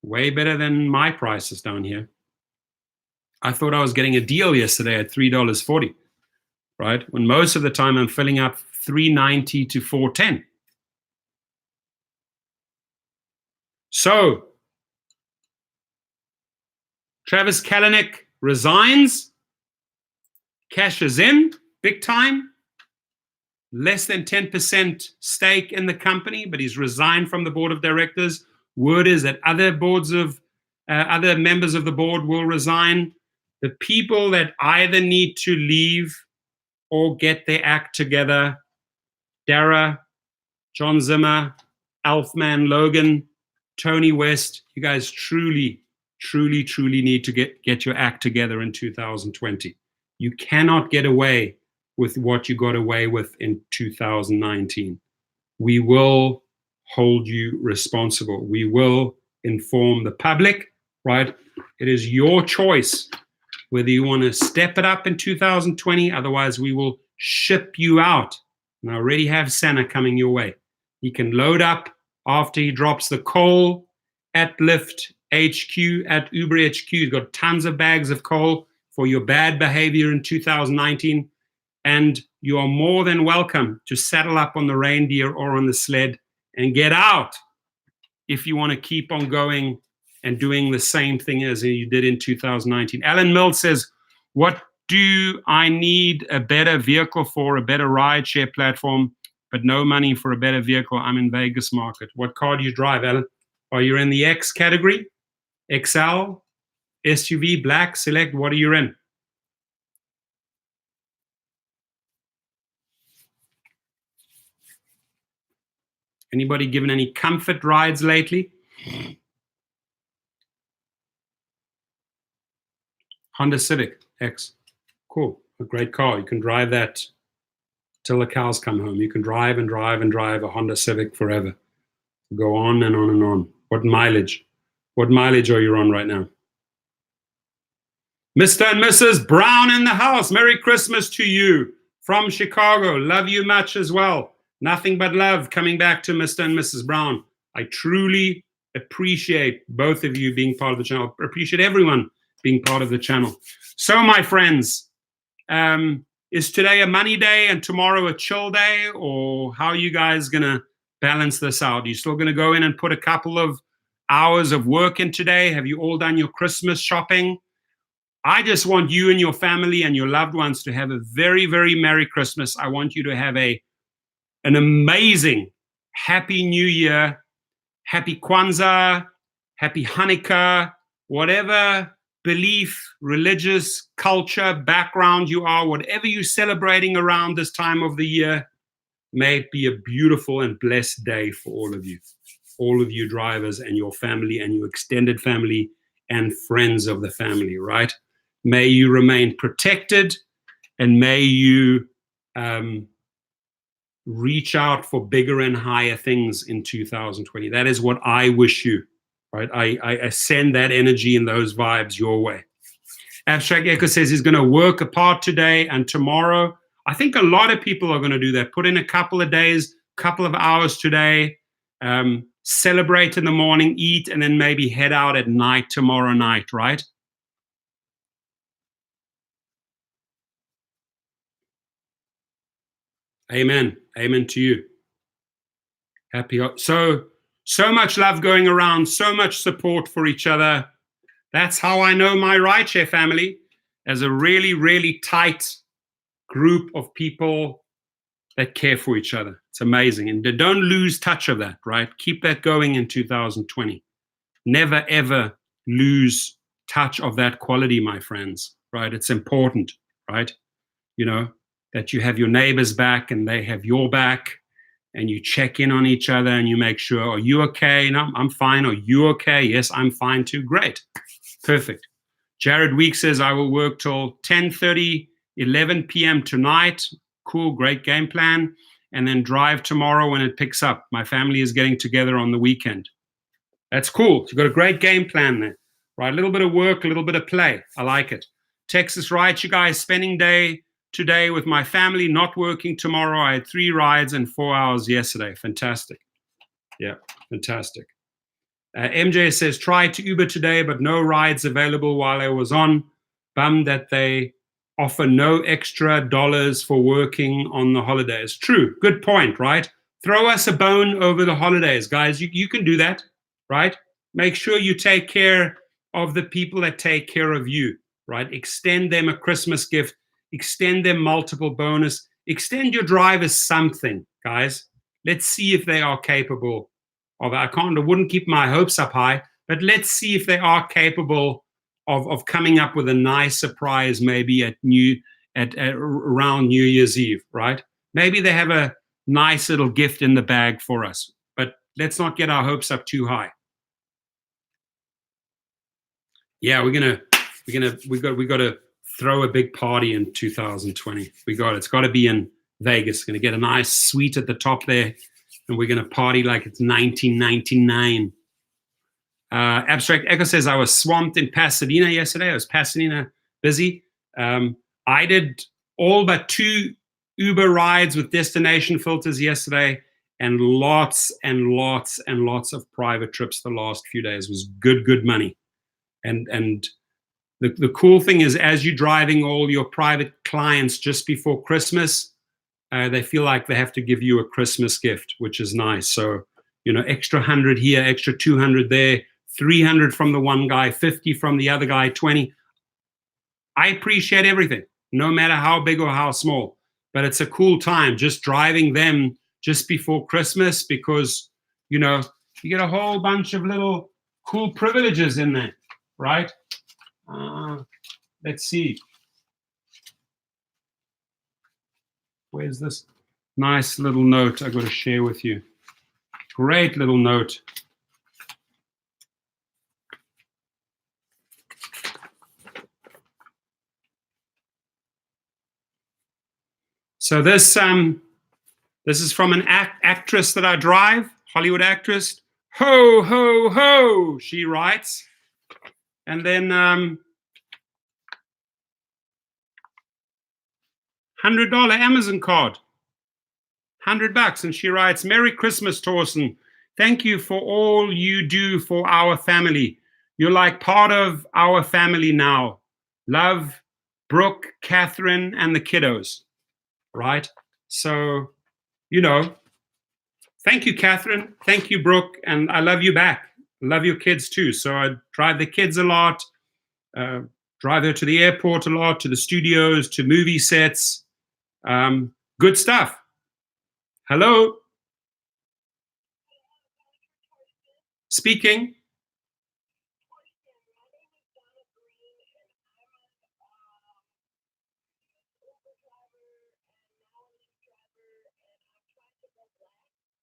A: Way better than my prices down here. I thought I was getting a deal yesterday at $3.40, right? When most of the time I'm filling up $3.90 to $4.10. So, Travis Kalanick resigns, cashes in, big time. Less than 10% stake in the company, but he's resigned from the board of directors. Word is that other members of the board will resign. The people that either need to leave or get their act together, Dara, John Zimmer, Alfman, Logan, Tony West, you guys truly need to get your act together in 2020. You cannot get away with what you got away with in 2019. We will hold you responsible. We will inform the public, right? It is your choice whether you want to step it up in 2020. Otherwise, we will ship you out. And I already have Santa coming your way. He can load up after he drops the coal at Lyft HQ, at Uber HQ. He's got tons of bags of coal for your bad behavior in 2019. And you are more than welcome to saddle up on the reindeer or on the sled and get out. if you want to keep on going and doing the same thing as you did in 2019. Alan Mills says, what do I need a better vehicle for, a better rideshare platform, but no money for a better vehicle? I'm in Vegas market. What car do you drive, Alan? Are you in the X category? XL, SUV, black, select? What are you in? Anybody given any comfort rides lately? Honda Civic X. Cool. A great car. You can drive that till the cows come home. You can drive and drive and drive a Honda Civic forever. Go on and on and on. What mileage? What mileage are you on right now? Mr. and Mrs. Brown in the house. Merry Christmas to you from Chicago. Love you much as well. Nothing but love coming back to Mr. and Mrs. Brown. I truly appreciate both of you being part of the channel. I appreciate everyone being part of the channel. So, my friends, is today a money day and tomorrow a chill day? Or how are you guys going to balance this out? Are you still going to go in and put a couple of hours of work in today? Have you all done your Christmas shopping? I just want you and your family and your loved ones to have a very, very Merry Christmas. I want you to have an amazing Happy New Year, Happy Kwanzaa, Happy Hanukkah, whatever belief, religious, culture, background you are, whatever you're celebrating around this time of the year, may it be a beautiful and blessed day for all of you drivers and your family and your extended family and friends of the family, right? May you remain protected, and may you reach out for bigger and higher things in 2020. That is what I wish you, right? I send that energy and those vibes your way. Abstract Echo says he's going to work apart today and tomorrow. I think a lot of people are going to do that. Put in a couple of days, couple of hours today, celebrate in the morning, eat, and then maybe head out at night tomorrow night, right? Amen. Amen to you. Happy. So much love going around, so much support for each other. That's how I know my rideshare family as a really, really tight group of people that care for each other. It's amazing. And don't lose touch of that, right? Keep that going in 2020. Never, ever lose touch of that quality, my friends, right? It's important, right? You know, that you have your neighbors back and they have your back, and you check in on each other and you make sure, are you okay? No, I'm fine. Are you okay? Yes, I'm fine too. Great. Perfect. Jared Week says, I will work till 10:30, 11 p.m. tonight. Cool, great game plan. And then drive tomorrow when it picks up. My family is getting together on the weekend. That's cool. You've got a great game plan there, right? A little bit of work, a little bit of play. I like it. Texas Rides, you guys, spending day today with my family, not working tomorrow. I had 3 rides and 4 hours yesterday. Fantastic. Yeah, fantastic. MJ says, try to Uber today, but no rides available while I was on. Bummed that they offer no extra dollars for working on the holidays. True. Good point, right? Throw us a bone over the holidays, guys. You can do that, right? Make sure you take care of the people that take care of you, right? Extend them a Christmas gift. Extend them multiple bonus. Extend your drivers something, guys. Let's see if they are capable of. I wouldn't keep my hopes up high, but let's see if they are capable of coming up with a nice surprise, maybe around New Year's Eve, right? Maybe they have a nice little gift in the bag for us, but let's not get our hopes up too high. Yeah, we got to throw a big party in 2020. It's got to be in Vegas. Going to get a nice suite at the top there, and we're going to party like it's 1999. Abstract Echo says, I was swamped in Pasadena yesterday. I was Pasadena busy. I did all but 2 Uber rides with destination filters yesterday, and lots and lots and lots of private trips the last few days. It was good money. And the cool thing is, as you're driving all your private clients just before Christmas, they feel like they have to give you a Christmas gift, which is nice. So extra 100 here, extra 200 there, 300 from the one guy, 50 from the other guy, 20. I appreciate everything, no matter how big or how small. But it's a cool time just driving them just before Christmas, because, you get a whole bunch of little cool privileges in there, right? Let's see. Where's this nice little note I got to share with you? Great little note. So this is from an actress that I drive, Hollywood actress. Ho, ho, ho, she writes. And then $100 Amazon card, $100. And she writes, Merry Christmas, Torsten. Thank you for all you do for our family. You're like part of our family now. Love, Brooke, Catherine, and the kiddos. Right? So, thank you, Catherine. Thank you, Brooke. And I love you back. I love your kids too. So I drive the kids a lot, drive her to the airport a lot, to the studios, to movie sets. Good stuff. Hello? Speaking.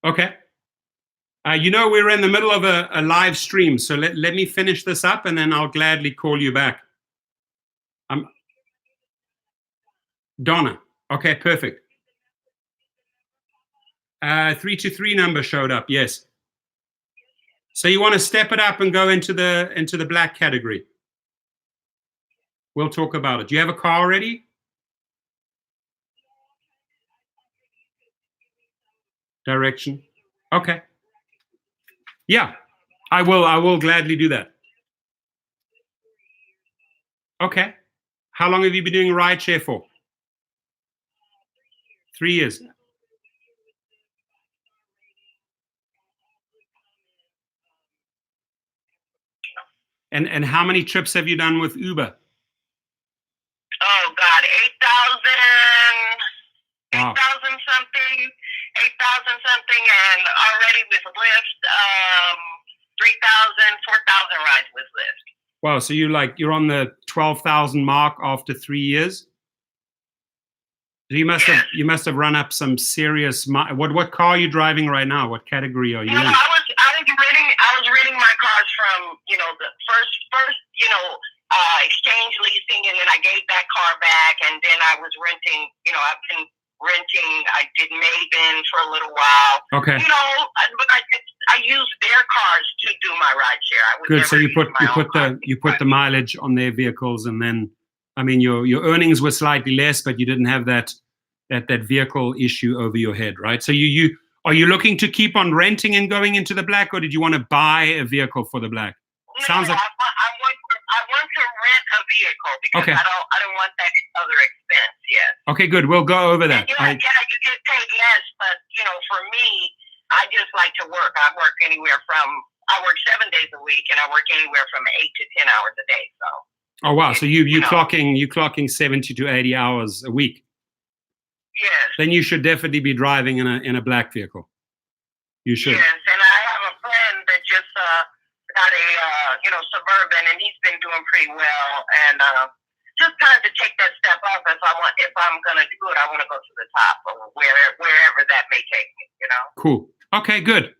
A: Okay. We're in the middle of a live stream, so let me finish this up, and then I'll gladly call you back. Donna. Okay, perfect. 323 number showed up, yes. So you want to step it up and go into the black category? We'll talk about it. Do you have a car already? Direction. Okay. Yeah, I will gladly do that. Okay. How long have you been doing rideshare for? 3 years. And how many trips have you done with Uber?
B: Oh God, 8,000 something, 8,000 something, and already with Lyft, 3,000, 4,000 rides with Lyft.
A: Wow, so you're on the 12,000 mark after 3 years. You must have run up some serious. What car are you driving right now? What category are you in?
B: I was renting my cars from the first exchange leasing, and then I gave that car back, and then I was renting. I've been renting. I did Maven for a little while.
A: Okay.
B: But I used their cars to do my ride share.
A: Good. So you put the mileage on their vehicles, and then your earnings were slightly less, but you didn't have that vehicle issue over your head, right? So are you looking to keep on renting and going into the black, or did you want to buy a vehicle for the black?
B: Sounds like I want to rent a vehicle because
A: okay.
B: I don't want that other expense. Yes.
A: Okay, good. We'll go over that.
B: You get paid less, but for me, I just like to work. I work 7 days a week, and I work anywhere from 8 to 10 hours a day. So.
A: Oh wow! So you clocking 70 to 80 hours a week.
B: Yes.
A: Then you should definitely be driving in a black vehicle. You should.
B: Yes, and I have a friend that just got a Suburban, and he's been doing pretty well. And just kind of to take that step up, if I'm gonna do it, I want to go to the top, or wherever that may take me.
A: Cool. Okay. Good.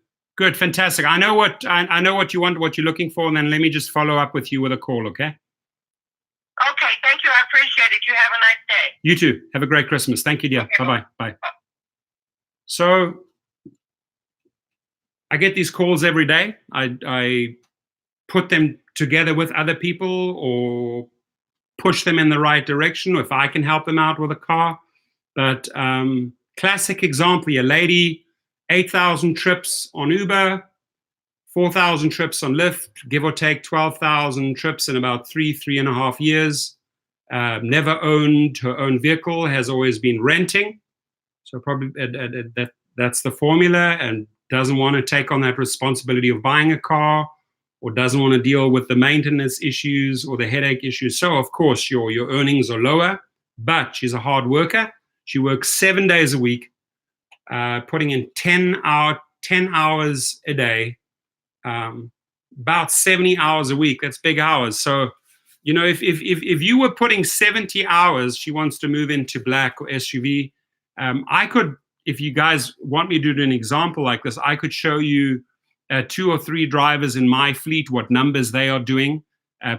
A: Fantastic. I know what you want, what you're looking for, and then let me just follow up with you with a call. Okay.
B: Okay, thank you. I appreciate it. You have a nice day.
A: You too. Have a great Christmas. Thank you, dear. Okay. Bye-bye. Bye. So I get these calls every day. I put them together with other people or push them in the right direction, or if I can help them out with a car. But classic example, a lady, 8,000 trips on Uber, 4,000 trips on Lyft, give or take 12,000 trips in about 3.5 years. Never owned her own vehicle, has always been renting. So probably that's the formula, and doesn't want to take on that responsibility of buying a car, or doesn't want to deal with the maintenance issues or the headache issues. So, of course, your earnings are lower, but she's a hard worker. She works 7 days a week, putting in 10 hours a day, about 70 hours a week. That's big hours. So, if you were putting 70 hours, she wants to move into black or SUV. I could, if you guys want me to do an example like this, I could show you 2 or 3 drivers in my fleet, what numbers they are doing,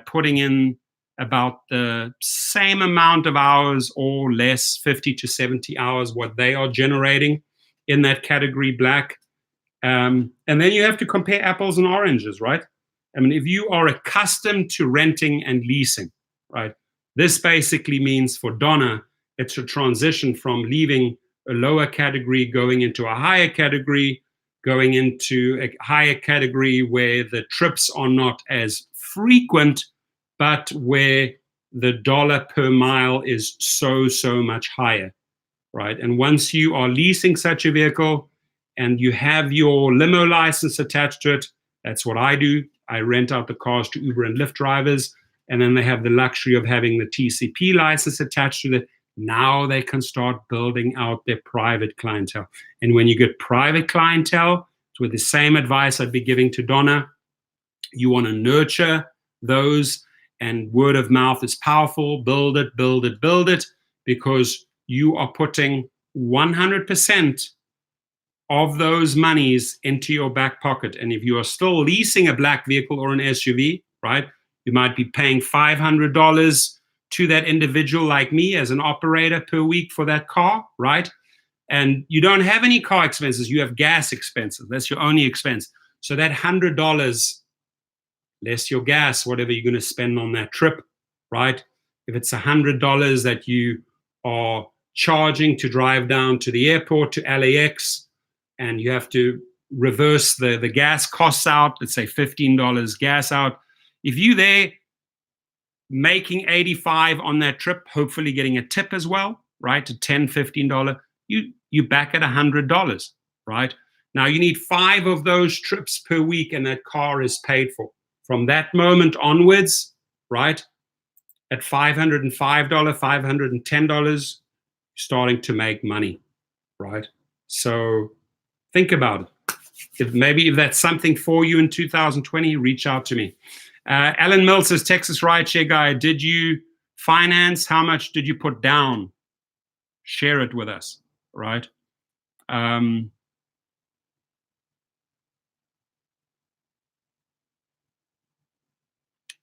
A: putting in about the same amount of hours or less, 50 to 70 hours, what they are generating in that category black. And then you have to compare apples and oranges, right? I mean, if you are accustomed to renting and leasing, right, this basically means for Donna, it's a transition from leaving a lower category, going into a higher category, going into a higher category where the trips are not as frequent, but where the dollar per mile is so much higher, right? And once you are leasing such a vehicle and you have your limo license attached to it, that's what I do. I rent out the cars to Uber and Lyft drivers, and then they have the luxury of having the TCP license attached to it. Now they can start building out their private clientele. And when you get private clientele, it's with the same advice I'd be giving to Donna. You want to nurture those, and word of mouth is powerful. Build it, because you are putting 100% of those monies into your back pocket. And if you are still leasing a black vehicle or an SUV, right, you might be paying $500 to that individual like me as an operator per week for that car, right? And you don't have any car expenses. You have gas expenses. That's your only expense. So that $100 less your gas, whatever you're going to spend on that trip, right? If it's $100 that you are charging to drive down to the airport to LAX, and you have to reverse the gas costs out, let's say $15 gas out. If you're there making $85 on that trip, hopefully getting a tip as well, right, to $10, $15, you back at $100, right? Now you need 5 of those trips per week, and that car is paid for. From that moment onwards, right, at $505, $510, starting to make money, right? So think about it. If that's something for you in 2020, reach out to me. Alan Mills says, Texas rideshare guy, did you finance? How much did you put down? Share it with us, right?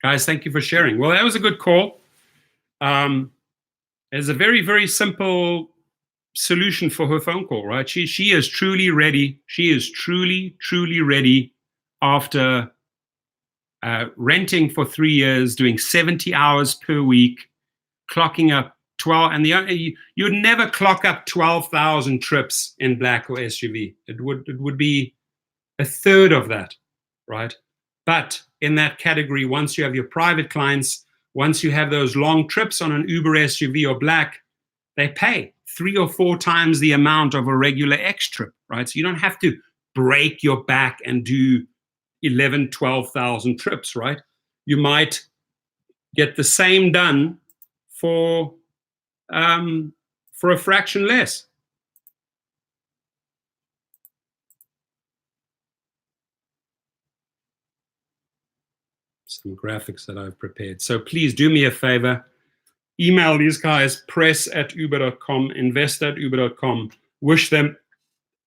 A: Guys, thank you for sharing. Well, that was a good call. There's a very, very simple solution for her phone call, right? She is truly ready. She is truly ready after renting for 3 years, doing 70 hours per week, clocking up 12, and you'd never clock up 12,000 trips in black or SUV. It would be a third of that, right? But in that category, once you have your private clients, once you have those long trips on an Uber SUV or black, they pay 3 or 4 times the amount of a regular X trip, right? So you don't have to break your back and do 11, 12,000 trips, right? You might get the same done for a fraction less. Some graphics that I've prepared. So please do me a favor. Email these guys, press@uber.com, invest@uber.com. Wish them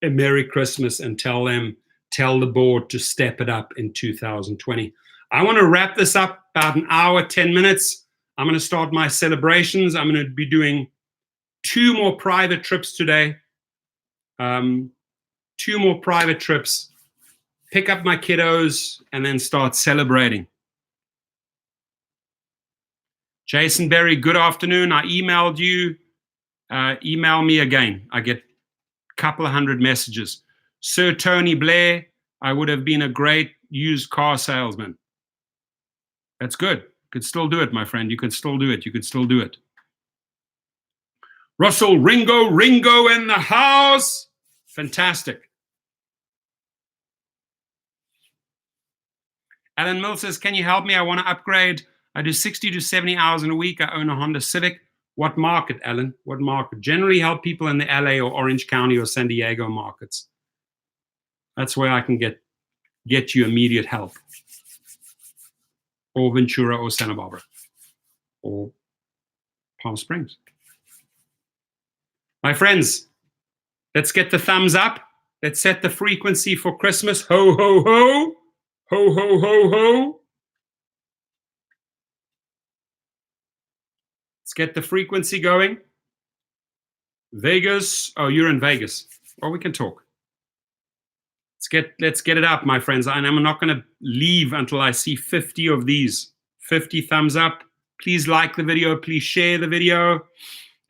A: a Merry Christmas and tell the board to step it up in 2020. I want to wrap this up about an hour, 10 minutes. I'm going to start my celebrations. I'm going to be doing 2 more private trips today. 2 more private trips. Pick up my kiddos and then start celebrating. Jason Berry, good afternoon. I emailed you. Email me again. I get a couple of hundred messages. Sir Tony Blair, I would have been a great used car salesman. That's good. You could still do it, my friend. You could still do it. You could still do it. Russell Ringo in the house. Fantastic. Alan Mill says, can you help me? I want to upgrade. I do 60 to 70 hours in a week. I own a Honda Civic. What market, Alan? What market? Generally help people in the LA or Orange County or San Diego markets. That's where I can get you immediate help. Or Ventura or Santa Barbara. Or Palm Springs. My friends, let's get the thumbs up. Let's set the frequency for Christmas. Ho, ho, ho. Ho, ho, ho, ho. Let's get the frequency going. Vegas. Oh, you're in Vegas. Well, we can talk. Let's get it up, my friends. And I'm not going to leave until I see 50 of these. 50 thumbs up. Please like the video. Please share the video.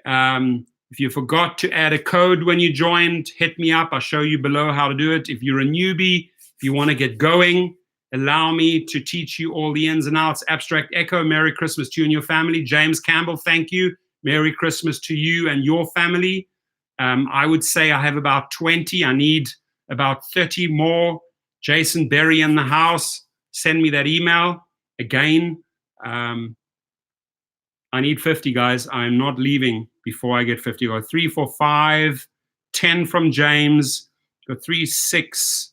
A: If you forgot to add a code when you joined, hit me up. I'll show you below how to do it. If you're a newbie, if you want to get going, allow me to teach you all the ins and outs. Abstract Echo, Merry Christmas to you and your family. James Campbell, thank you. Merry Christmas to you and your family. I would say I have about 20. I need about 30 more. Jason Berry in the house. Send me that email. Again, I need 50, guys. I'm not leaving before I get 50. I got 3, 4, 5, 10 from James. Got 3, 6,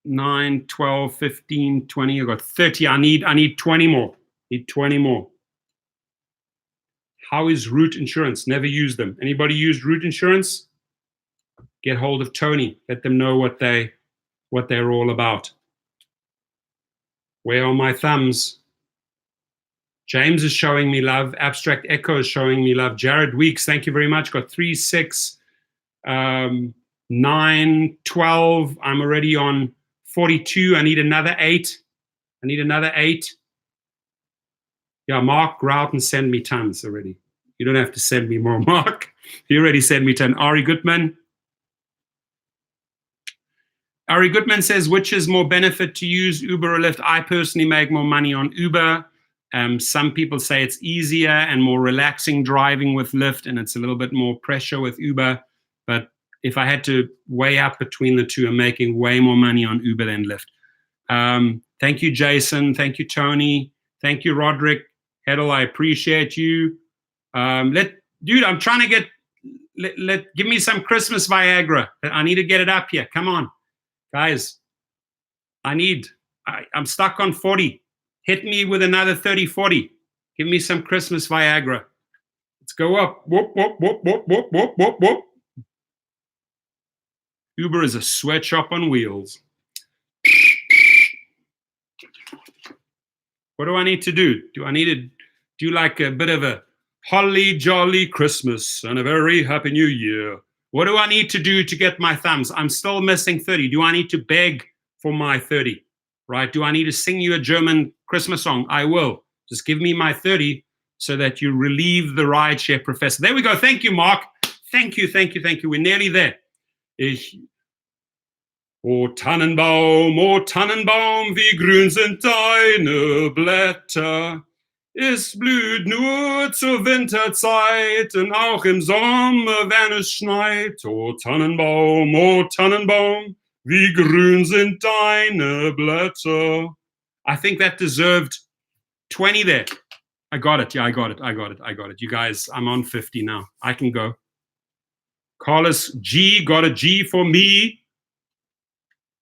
A: 9, 12, 15, 20. I got 30. I need 20 more. Need 20 more. How is Root Insurance? Never used them. Anybody used Root Insurance? Get hold of Tony. Let them know what they're all about. Where are my thumbs? James is showing me love. Abstract Echo is showing me love. Jared Weeks, thank you very much. Got 3, 6, 9, 12. I'm already on 42. I need another 8. I need another 8. Yeah, Mark, go out and send me tons already. You don't have to send me more, Mark. You already sent me 10. Ari Goodman. Ari Goodman says, which is more benefit to use, Uber or Lyft? I personally make more money on Uber. Some people say it's easier and more relaxing driving with Lyft, and it's a little bit more pressure with Uber. But if I had to weigh up between the two, I'm making way more money on Uber than Lyft. Thank you, Jason. Thank you, Tony. Thank you, Roderick. Hedel, I appreciate you. Dude, I'm trying to get, give me some Christmas Viagra. I need to get it up here. Come on, guys. I'm stuck on 40. Hit me with another 30, 40. Give me some Christmas Viagra. Let's go up. Whoop, whoop, whoop, whoop, whoop, whoop, whoop, whoop. Uber is a sweatshop on wheels. What do I need to do? Do I need to do like a bit of a holly jolly Christmas and a very happy new year? What do I need to do to get my thumbs? I'm still missing 30. Do I need to beg for my 30? Right? Do I need to sing you a German Christmas song? I will. Just give me my 30 so that you relieve the rideshare professor. There we go. Thank you, Mark. Thank you, thank you, thank you. We're nearly there. O Tannenbaum, wie grün sind deine Blätter. Es blüht nur zur Winterzeit und auch im Sommer, wenn es schneit. O Tannenbaum, wie grün sind deine Blätter. I think that deserved 20 there. I got it. Yeah, I got it. You guys, I'm on 50 now. I can go. Carlos G got a G for me.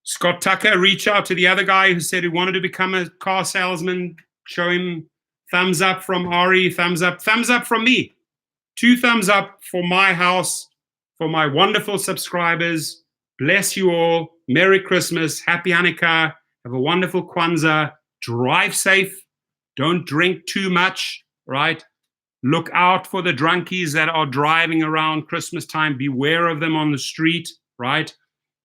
A: Scott Tucker, reach out to the other guy who said he wanted to become a car salesman. Show him thumbs up from Ari. Thumbs up from me. 2 thumbs up for my house, for my wonderful subscribers. Bless you all. Merry Christmas. Happy Hanukkah. Have a wonderful Kwanzaa. Drive safe. Don't drink too much, right? Look out for the drunkies that are driving around Christmas time. Beware of them on the street, right?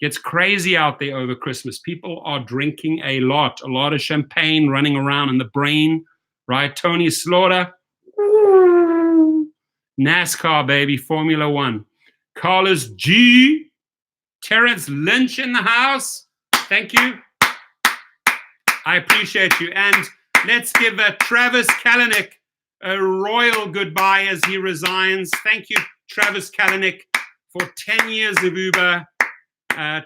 A: Gets crazy out there over Christmas. People are drinking a lot of champagne running around in the brain, right? Tony Slaughter. NASCAR, baby. Formula One. Carlos G. Terrence Lynch in the house. Thank you. I appreciate you. And let's give Travis Kalanick a royal goodbye as he resigns. Thank you, Travis Kalanick, for 10 years of Uber.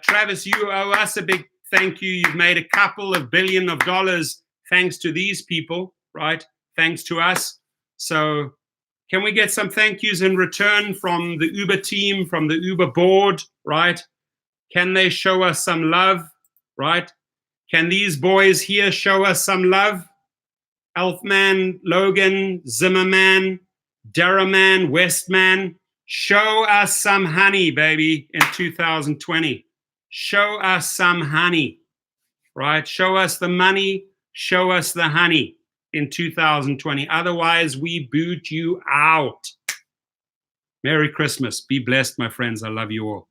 A: Travis, you owe us a big thank you. You've made a couple of billion of dollars thanks to these people, right? Thanks to us. So can we get some thank yous in return from the Uber team, from the Uber board, right? Can they show us some love, right? Can these boys here show us some love? Elfman, Logan, Zimmerman, Darraman, Westman, show us some honey, baby, in 2020. Show us some honey, right? Show us the money, show us the honey in 2020. Otherwise, we boot you out. Merry Christmas. Be blessed, my friends. I love you all.